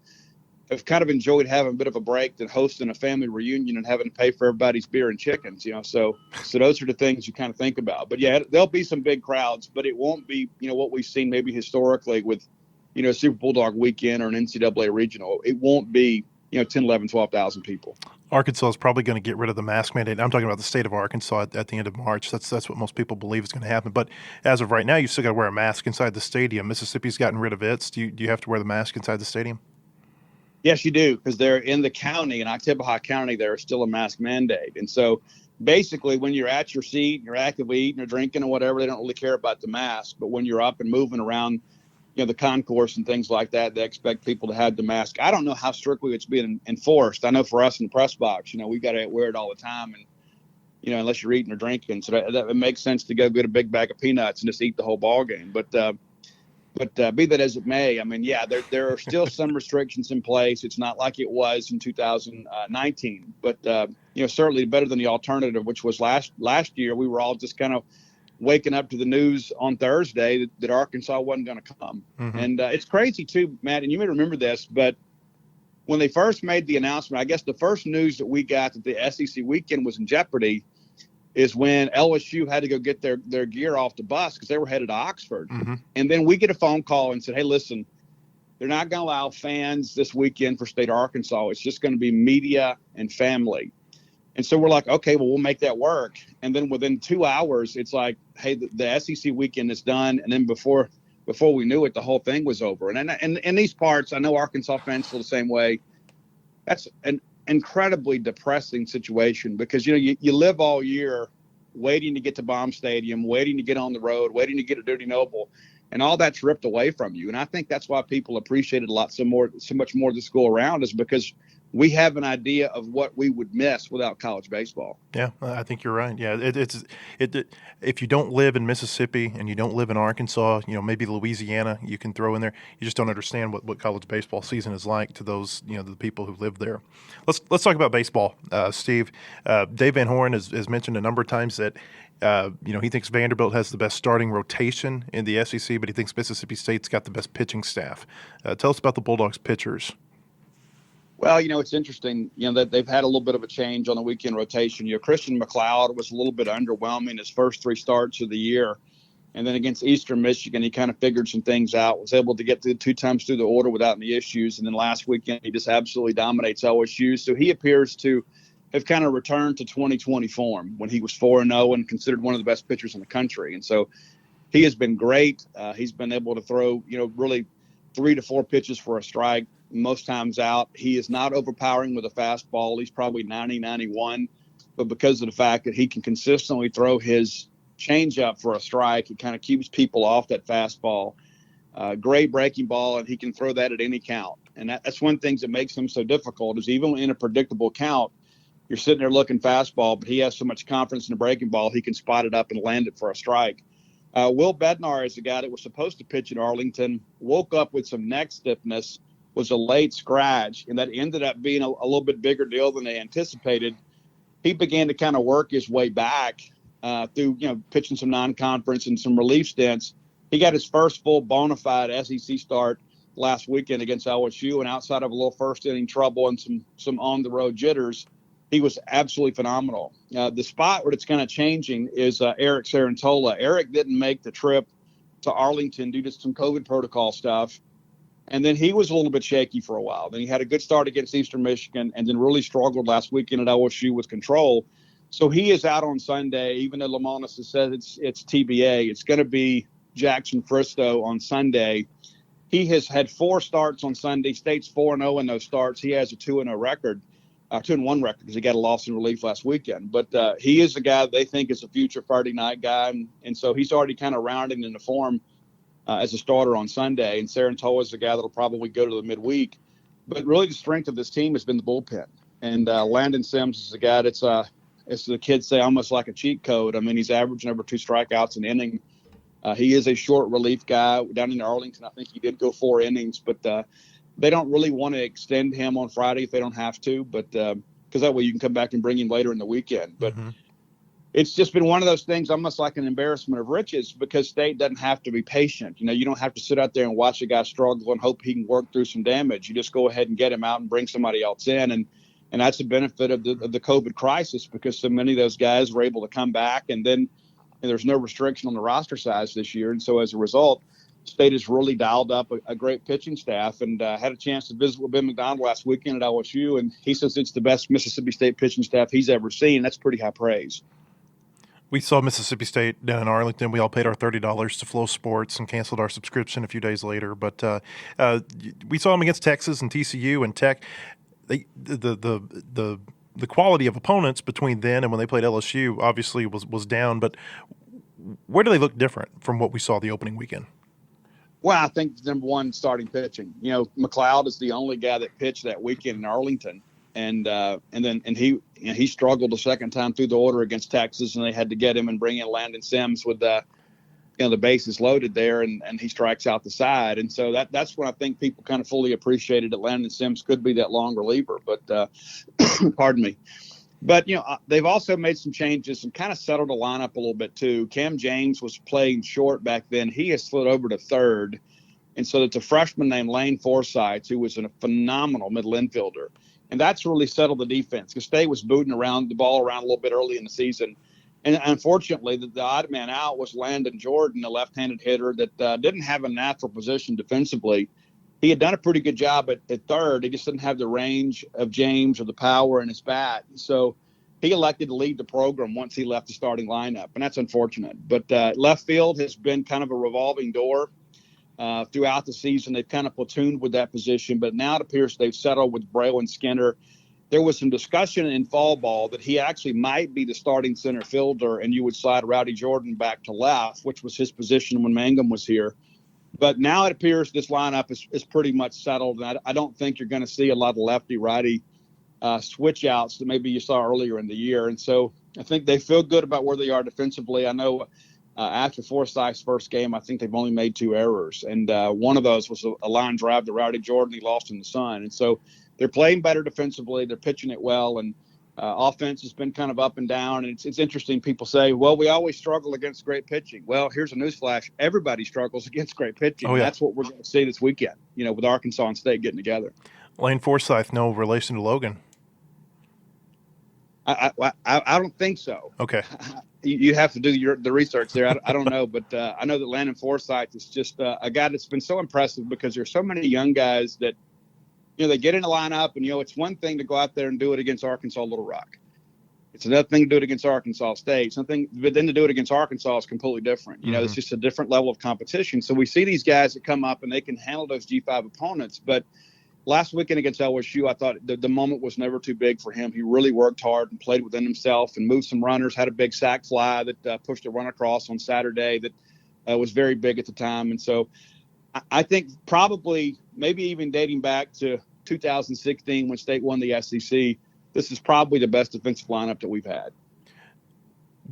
have kind of enjoyed having a bit of a break than hosting a family reunion and having to pay for everybody's beer and chickens. So those are the things you kind of think about. But yeah, there'll be some big crowds, but it won't be what we've seen maybe historically with Super Bulldog weekend or an NCAA regional. It won't be 10, 11, 12,000 people.
Arkansas is probably going to get rid of the mask mandate. I'm talking about the state of Arkansas at the end of March. That's what most people believe is going to happen. But as of right now, you still got to wear a mask inside the stadium. Mississippi's gotten rid of its. Do you have to wear the mask inside the stadium?
Yes, you do, because they're in the county, in Oktibbeha County, there is still a mask mandate. And so basically when you're at your seat, you're actively eating or drinking or whatever, they don't really care about the mask. But when you're up and moving around the concourse and things like that, they expect people to have the mask. I don't know how strictly it's being enforced. I know for us in the press box, we got to wear it all the time, and unless you're eating or drinking. So that it makes sense to go get a big bag of peanuts and just eat the whole ball game. But be that as it may, there are still some restrictions in place. It's not like it was in 2019, but certainly better than the alternative, which was last year. We were all just kind of waking up to the news on Thursday that Arkansas wasn't going to come. And it's crazy too, Matt, and you may remember this, but when they first made the announcement, I guess the first news that we got that the SEC weekend was in jeopardy is when LSU had to go get their gear off the bus because they were headed to Oxford. And then we get a phone call and said, hey, listen, they're not going to allow fans this weekend for State of Arkansas. It's just going to be media and family. And so we're like, okay, well, we'll make that work. And then within 2 hours, it's like, hey, the SEC weekend is done. And then before we knew it, the whole thing was over. And in these parts, I know Arkansas fans feel the same way. That's an incredibly depressing situation because, you live all year waiting to get to Baum Stadium, waiting to get on the road, waiting to get to Dudy Noble. and all that's ripped away from you. And I think that's why people appreciate it so much more this go around, is because we have an idea of what we would miss without college baseball.
Yeah, I think you're right. Yeah, if you don't live in Mississippi and you don't live in Arkansas, maybe Louisiana, you can throw in there. You just don't understand what college baseball season is like to those, the people who live there. Let's talk about baseball, Steve. Dave Van Horn has mentioned a number of times that he thinks Vanderbilt has the best starting rotation in the SEC, but he thinks Mississippi State's got the best pitching staff. Tell us about the Bulldogs pitchers.
Well, it's interesting, that they've had a little bit of a change on the weekend rotation. Christian McLeod was a little bit underwhelming his first three starts of the year. And then against Eastern Michigan, he kind of figured some things out, was able to get through 2 times through the order without any issues. And then last weekend, he just absolutely dominates LSU. So he appears to have kind of returned to 2020 form when he was 4-0 and considered one of the best pitchers in the country. And so he has been great. He's been able to throw, really 3 to 4 pitches for a strike most times out. He is not overpowering with a fastball. He's probably 90-91, but because of the fact that he can consistently throw his changeup for a strike, it kind of keeps people off that fastball. Great breaking ball, and he can throw that at any count. And that's one thing that makes him so difficult, is even in a predictable count, you're sitting there looking fastball, but he has so much confidence in the breaking ball, he can spot it up and land it for a strike. Will Bednar is the guy that was supposed to pitch in Arlington, woke up with some neck stiffness, was a late scratch, and that ended up being a little bit bigger deal than they anticipated. He began to kind of work his way back through, pitching some non-conference and some relief stints. He got his first full bona fide SEC start last weekend against LSU, and outside of a little first inning trouble and some on-the-road jitters, he was absolutely phenomenal. The spot where it's kind of changing is Eric Sarantola. Eric didn't make the trip to Arlington due to some COVID protocol stuff. And then he was a little bit shaky for a while. Then he had a good start against Eastern Michigan and then really struggled last weekend at LSU with control. So he is out on Sunday, even though Lamonis has said it's TBA. It's going to be Jackson Fristow on Sunday. He has had 4 starts on Sunday. State's 4-0 in those starts. He has a 2-0 record, 2-1 record, because he got a loss in relief last weekend. But he is the guy that they think is a future Friday night guy. And so he's already kind of rounding into form as a starter on Sunday, and Sarantola is the guy that'll probably go to the midweek. But really, the strength of this team has been the bullpen. And Landon Sims is the guy that's, as the kids say, almost like a cheat code. I mean, he's averaging over 2 strikeouts an inning. He is a short relief guy down in Arlington. I think he did go 4 innings, but they don't really want to extend him on Friday if they don't have to, but because that way you can come back and bring him later in the weekend. But it's just been one of those things, almost like an embarrassment of riches, because State doesn't have to be patient. You don't have to sit out there and watch a guy struggle and hope he can work through some damage. You just go ahead and get him out and bring somebody else in. And that's the benefit of the COVID crisis, because so many of those guys were able to come back, and then there's no restriction on the roster size this year. And so as a result, State has really dialed up a great pitching staff, and had a chance to visit with Ben McDonald last weekend at LSU. And he says it's the best Mississippi State pitching staff he's ever seen. That's pretty high praise.
We saw Mississippi State down in Arlington. We all paid our $30 to Flow Sports and canceled our subscription a few days later. But we saw them against Texas and TCU and Tech. The quality of opponents between then and when they played LSU obviously was down. But where do they look different from what we saw the opening weekend?
Well, I think number one, starting pitching. McLeod is the only guy that pitched that weekend in Arlington. And he struggled a second time through the order against Texas, and they had to get him and bring in Landon Sims with the bases loaded there, and he strikes out the side. And so that's when I think people kind of fully appreciated that Landon Sims could be that long reliever. But pardon me. But they've also made some changes and kind of settled the lineup a little bit too. Cam James was playing short back then. He has slid over to third, and so it's a freshman named Lane Forsythe, who was a phenomenal middle infielder. And that's really settled the defense, because State was booting the ball around a little bit early in the season. And unfortunately, the odd man out was Landon Jordan, a left-handed hitter that didn't have a natural position defensively. He had done a pretty good job at third. He just didn't have the range of James or the power in his bat. So he elected to lead the program once he left the starting lineup, and that's unfortunate. But left field has been kind of a revolving door. Throughout the season, they've kind of platooned with that position, but now it appears they've settled with Braylon Skinner. There was some discussion in fall ball that he actually might be the starting center fielder, and you would slide Rowdy Jordan back to left, which was his position when Mangum was here. But now it appears this lineup is pretty much settled. And I don't think you're going to see a lot of lefty-righty switch outs that maybe you saw earlier in the year. And so I think they feel good about where they are defensively. I know after Forsyth's first game, I think they've only made 2 errors. And one of those was a line drive to Rowdy Jordan. He lost in the sun. And so they're playing better defensively. They're pitching it well. And offense has been kind of up and down. And it's interesting. People say, well, we always struggle against great pitching. Well, here's a newsflash. Everybody struggles against great pitching.
Oh, yeah.
That's what we're going to see this weekend, with Arkansas and State getting together.
Lane Forsyth, no relation to Logan.
I don't think so.
Okay.
You have to do the research there. I don't know, but I know that Landon Forsyth is just a guy that's been so impressive because there's so many young guys that, they get in the lineup and, it's one thing to go out there and do it against Arkansas Little Rock. It's another thing to do it against Arkansas State. But then to do it against Arkansas is completely different. It's just a different level of competition. So we see these guys that come up and they can handle those G5 opponents. But last weekend against LSU, I thought the moment was never too big for him. He really worked hard and played within himself and moved some runners, had a big sac fly that pushed a run across on Saturday that was very big at the time. And so I think probably maybe even dating back to 2016 when State won the SEC, this is probably the best defensive lineup that we've had.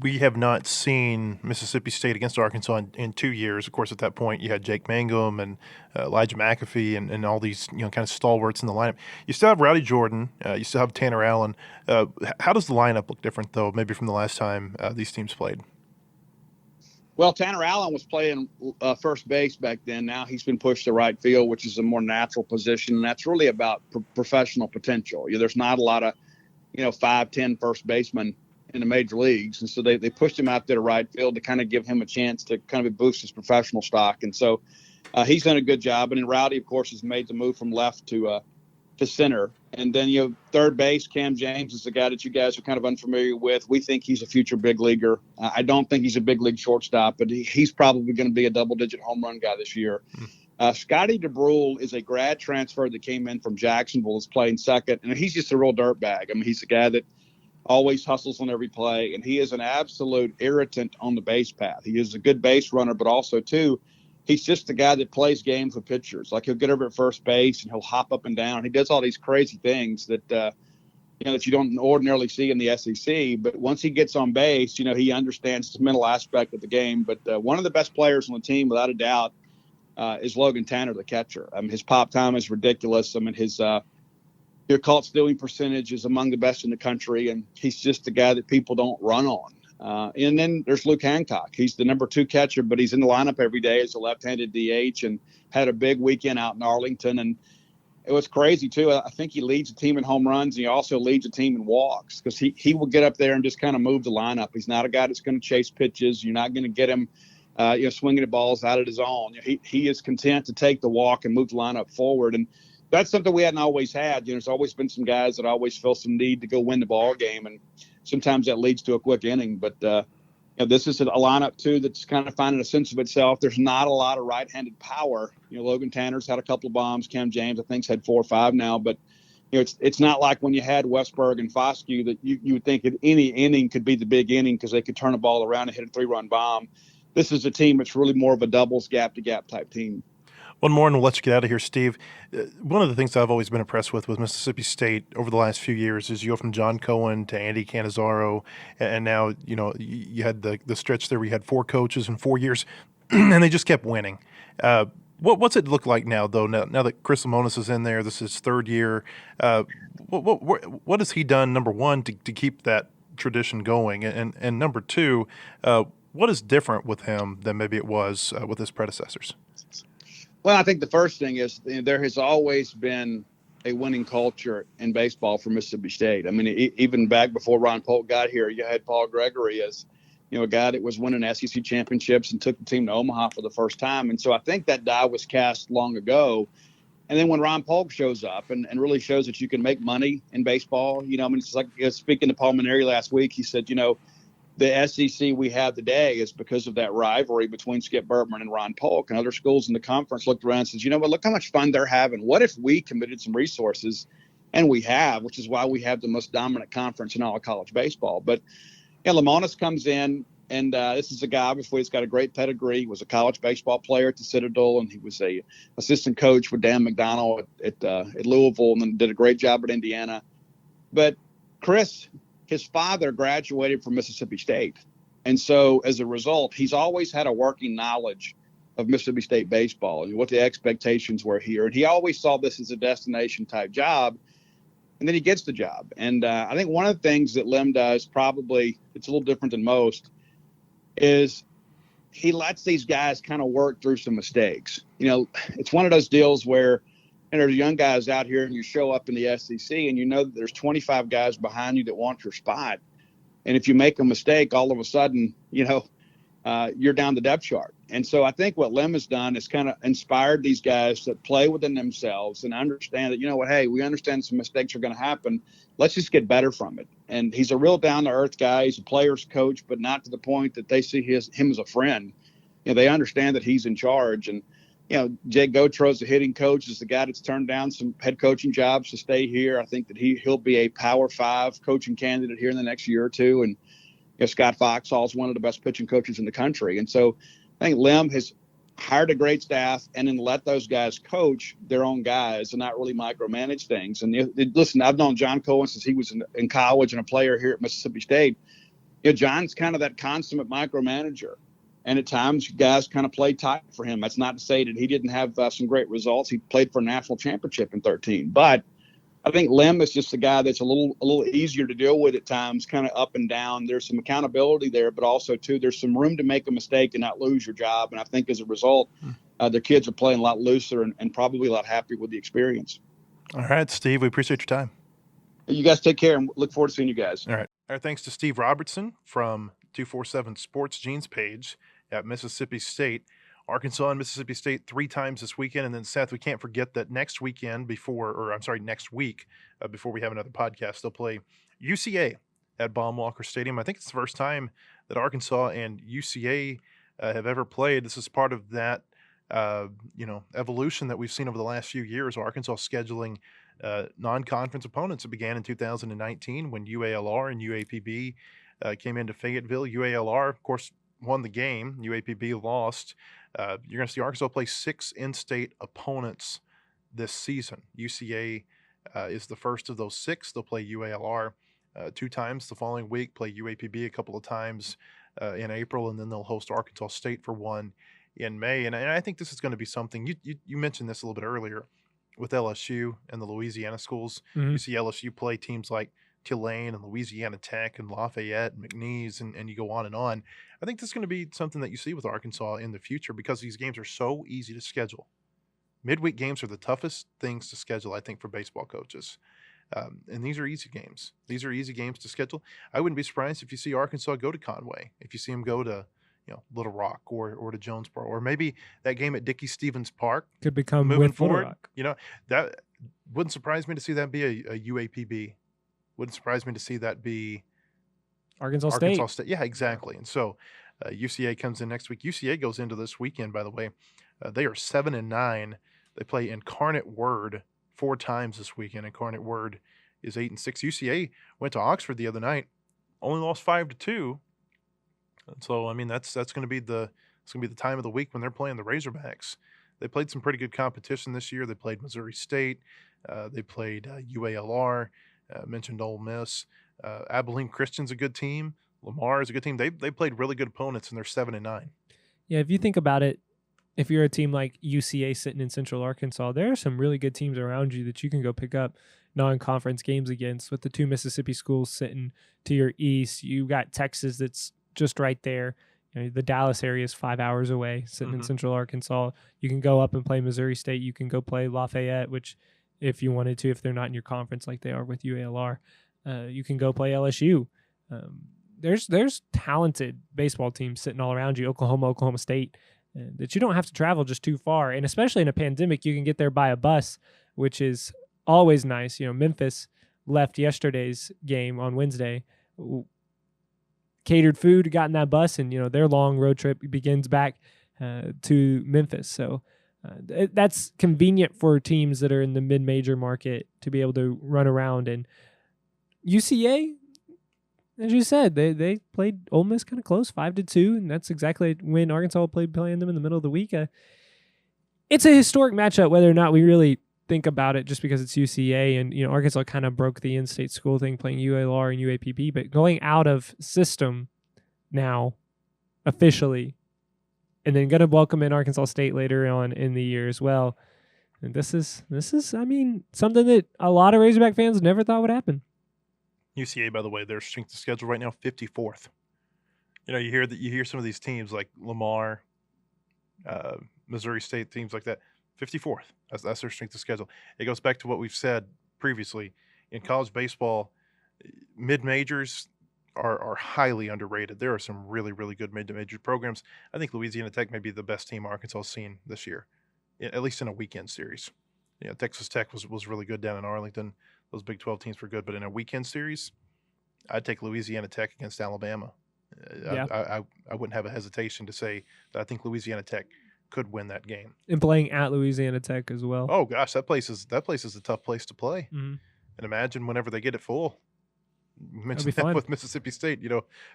We have not seen Mississippi State against Arkansas in 2 years. Of course, at that point, you had Jake Mangum and Elijah McAfee and all these kind of stalwarts in the lineup. You still have Rowdy Jordan. You still have Tanner Allen. How does the lineup look different, though, maybe from the last time these teams played?
Well, Tanner Allen was playing first base back then. Now he's been pushed to right field, which is a more natural position, and that's really about professional potential. There's not a lot of 5'10" first basemen in the major leagues. And so they pushed him out there to right field to kind of give him a chance to kind of boost his professional stock. And so he's done a good job. And then Rowdy, of course, has made the move from left to center. And then, third base, Cam James is the guy that you guys are kind of unfamiliar with. We think he's a future big leaguer. I don't think he's a big league shortstop, but he's probably going to be a double-digit home run guy this year. Scotty DeBrule is a grad transfer that came in from Jacksonville, is playing second, and he's just a real dirtbag. I mean, he's a guy that always hustles on every play, and he is an absolute irritant on the base path. He is a good base runner, but also, too, he's just the guy that plays games with pitchers. Like, he'll get over at first base, and he'll hop up and down. He does all these crazy things that, that you don't ordinarily see in the SEC. But once he gets on base, he understands the mental aspect of the game. But one of the best players on the team, without a doubt, is Logan Tanner, the catcher. I mean, his pop time is ridiculous. I mean, his caught stealing percentage is among the best in the country, and he's just the guy that people don't run on. And then there's Luke Hancock. He's the number 2 catcher, but he's in the lineup every day as a left-handed DH and had a big weekend out in Arlington. And it was crazy, too. I think he leads the team in home runs, and he also leads the team in walks because he will get up there and just kind of move the lineup. He's not a guy that's going to chase pitches. You're not going to get him swinging the balls out of his own. He is content to take the walk and move the lineup forward. And that's something we hadn't always had. There's always been some guys that always feel some need to go win the ball game, and sometimes that leads to a quick inning. But this is a lineup, too, that's kind of finding a sense of itself. There's not a lot of right-handed power. Logan Tanner's had a couple of bombs. Cam James, I think, has had 4 or 5 now. But it's not like when you had Westberg and Foscue that you would think that any inning could be the big inning because they could turn the ball around and hit a 3-run bomb. This is a team that's really more of a doubles gap-to-gap type team.
One more, and we'll let you get out of here, Steve. One of the things I've always been impressed with Mississippi State over the last few years is you go from John Cohen to Andy Cannizaro, and now you had the stretch there where you had 4 coaches in 4 years, and they just kept winning. What's it look like now, though? Now that Chris Lemonis is in there, this is his 3rd year. What has he done? Number one, to keep that tradition going, and number 2, what is different with him than maybe it was with his predecessors?
Well, I think the first thing is there has always been a winning culture in baseball for Mississippi State. I mean, even back before Ron Polk got here, you had Paul Gregory as, a guy that was winning SEC championships and took the team to Omaha for the first time. And so I think that die was cast long ago. And then when Ron Polk shows up and really shows that you can make money in baseball, it's like speaking to Paul Maneri last week, he said, the SEC we have today is because of that rivalry between Skip Bertman and Ron Polk, and other schools in the conference looked around and said, look how much fun they're having. What if we committed some resources? And we have, which is why we have the most dominant conference in all of college baseball. But Lemonis comes in, And this is a guy, before he's got a great pedigree. He was a college baseball player at the Citadel, and he was a assistant coach with Dan McDonnell at Louisville, and then did a great job at Indiana. But Chris, his father graduated from Mississippi State. And so as a result, he's always had a working knowledge of Mississippi State baseball and what the expectations were here. And he always saw this as a destination type job. And then he gets the job. And I think one of the things that Lem does, probably it's a little different than most, is he lets these guys kind of work through some mistakes. You know, it's one of those deals where, and there's young guys out here and you show up in the SEC and you know that there's 25 guys behind you that want your spot. And if you make a mistake, all of a sudden, you know, you're down the depth chart. And so I think what Lem has done is kind of inspired these guys to play within themselves and understand that, you know what, hey, we understand some mistakes are going to happen. Let's just get better from it. And he's a real down-to-earth guy. He's a player's coach, but not to the point that they see him as a friend. You know, they understand that he's in charge. And, you know, Jay Gautreau's the hitting coach, is the guy that's turned down some head coaching jobs to stay here. I think that he'll be a Power 5 coaching candidate here in the next year or two. And, you know, Scott Foxhall is one of the best pitching coaches in the country. And so I think Lem has hired a great staff and then let those guys coach their own guys and not really micromanage things. And listen, I've known John Cohen since he was in college and a player here at Mississippi State. You know, John's kind of that consummate micromanager. And at times, guys kind of play tight for him. That's not to say that he didn't have some great results. He played for a national championship in 2013. But I think Lem is just a guy that's a little easier to deal with at times, kind of up and down. There's some accountability there, but also, too, there's some room to make a mistake and not lose your job. And I think as a result, their kids are playing a lot looser and probably a lot happier with the experience.
All right, Steve, we appreciate your time.
You guys take care and look forward to seeing you guys.
All right. Our thanks to Steve Robertson from 247 Sports Genes page at Mississippi State. Arkansas and Mississippi State 3 times this weekend. And then, Seth, we can't forget that next week, before we have another podcast, they'll play UCA at Baum-Walker Stadium. I think it's the first time that Arkansas and UCA have ever played. This is part of that, evolution that we've seen over the last few years. Arkansas scheduling non-conference opponents. It began in 2019 when UALR and UAPB came into Fayetteville. UALR, of course, won the game. UAPB lost. You're going to see Arkansas play 6 in-state opponents this season. UCA is the first of those 6. They'll play UALR 2 times the following week, play UAPB a couple of times in April, and then they'll host Arkansas State for one in May. And I think this is going to be something, you mentioned this a little bit earlier with LSU and the Louisiana schools.
Mm-hmm.
You see LSU play teams like Tulane and Louisiana Tech and Lafayette and McNeese, and you go on and on. I think this is going to be something that you see with Arkansas in the future because these games are so easy to schedule. Midweek games are the toughest things to schedule, I think, for baseball coaches. And these are easy games. These are easy games to schedule. I wouldn't be surprised if you see Arkansas go to Conway, if you see them go to Little Rock or to Jonesboro, or maybe that game at Dickey-Stevens Park
could become
moving
Win
forward.
Little Rock.
That wouldn't surprise me to see that be a UAPB. Wouldn't surprise me to see that be
Arkansas State.
Yeah, exactly. And so UCA comes in next week. UCA goes into this weekend, by the way. They are 7-9. They play Incarnate Word 4 times this weekend. Incarnate Word is 8-6. UCA went to Oxford the other night, only lost 5-2. And so I mean that's going to be the time of the week when they're playing the Razorbacks. They played some pretty good competition this year. They played Missouri State. They played UALR. Mentioned Ole Miss. Abilene Christian's a good team. Lamar is a good team. They played really good opponents, and they're 7-9.
Yeah, if you think about it, if you're a team like UCA sitting in Central Arkansas, there are some really good teams around you that you can go pick up non-conference games against. With the 2 Mississippi schools sitting to your east, you got Texas that's just right there. The Dallas area is 5 hours away, sitting in Central Arkansas. You can go up and play Missouri State. You can go play Lafayette, which if you wanted to, if they're not in your conference like they are with UALR, you can go play LSU. There's talented baseball teams sitting all around you, Oklahoma State, that you don't have to travel just too far. And especially in a pandemic, you can get there by a bus, which is always nice. Memphis left yesterday's game on Wednesday, catered food, got in that bus, and, their long road trip begins back to Memphis. So that's convenient for teams that are in the mid-major market to be able to run around. And UCA, As you said, they played Ole Miss kind of close, 5-2, and that's exactly when Arkansas playing them in the middle of the week. It's a historic matchup, whether or not we really think about it, just because it's UCA and Arkansas kind of broke the in-state school thing, playing UALR and UAPB, but going out of system now officially, and then going to welcome in Arkansas State later on in the year as well. And this is something that a lot of Razorback fans never thought would happen.
UCA, by the way, their strength of schedule right now 54th. You hear some of these teams like Lamar, Missouri State, teams like that. 54th. That's their strength of schedule. It goes back to what we've said previously in college baseball. Mid-majors are highly underrated. There are some really, really good mid-major programs. I think Louisiana Tech may be the best team Arkansas has seen this year, at least in a weekend series. Texas Tech was really good down in Arlington. Those Big 12 teams were good, but in a weekend series, I'd take Louisiana Tech against Alabama. I wouldn't have a hesitation to say that I think Louisiana Tech could win that game.
And playing at Louisiana Tech as well.
Oh gosh, that place is a tough place to play.
Mm-hmm.
And imagine whenever they get it full. You mentioned
that
with Mississippi State.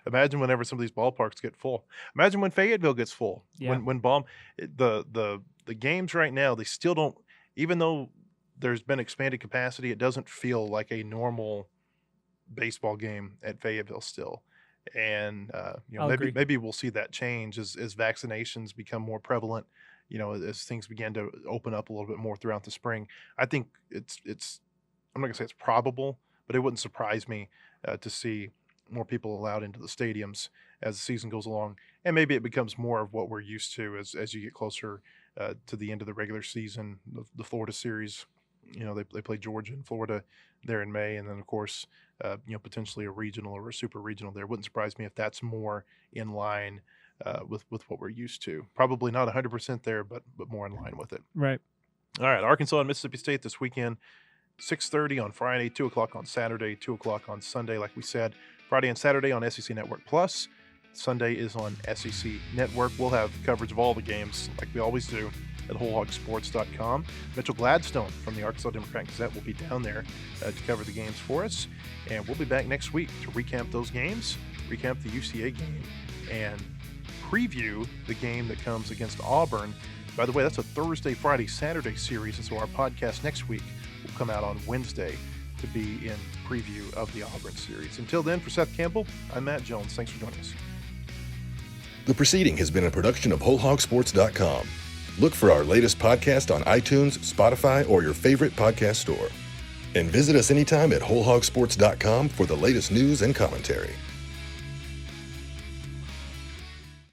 Imagine whenever some of these ballparks get full. Imagine when Fayetteville gets full.
Yeah.
When the games right now, they still don't. Even though there's been expanded capacity, it doesn't feel like a normal baseball game at Fayetteville still. And maybe we'll see that change as vaccinations become more prevalent. As things begin to open up a little bit more throughout the spring. I think it's I'm not gonna say it's probable, but it wouldn't surprise me to see more people allowed into the stadiums as the season goes along, and maybe it becomes more of what we're used to as you get closer to the end of the regular season. The Florida series, they play Georgia and Florida there in May, and then of course potentially a regional or a super regional there. Wouldn't surprise me if that's more in line with what we're used to. Probably not 100% there, but more in line with it.
Right.
All right, Arkansas and Mississippi State this weekend. 6:30 on Friday, 2 o'clock on Saturday, 2 o'clock on Sunday, like we said. Friday and Saturday on SEC Network Plus. Sunday is on SEC Network. We'll have coverage of all the games like we always do at WholeHogSports.com. Mitchell Gladstone from the Arkansas Democrat-Gazette will be down there to cover the games for us. And we'll be back next week to recap those games, recap the UCA game, and preview the game that comes against Auburn. By the way, that's a Thursday, Friday, Saturday series, and so our podcast next week will come out on Wednesday to be in preview of the Auburn series. Until then, for Seth Campbell, I'm Matt Jones. Thanks for joining us.
The proceeding has been a production of WholeHogSports.com. Look for our latest podcast on iTunes, Spotify, or your favorite podcast store. And visit us anytime at WholeHogSports.com for the latest news and commentary.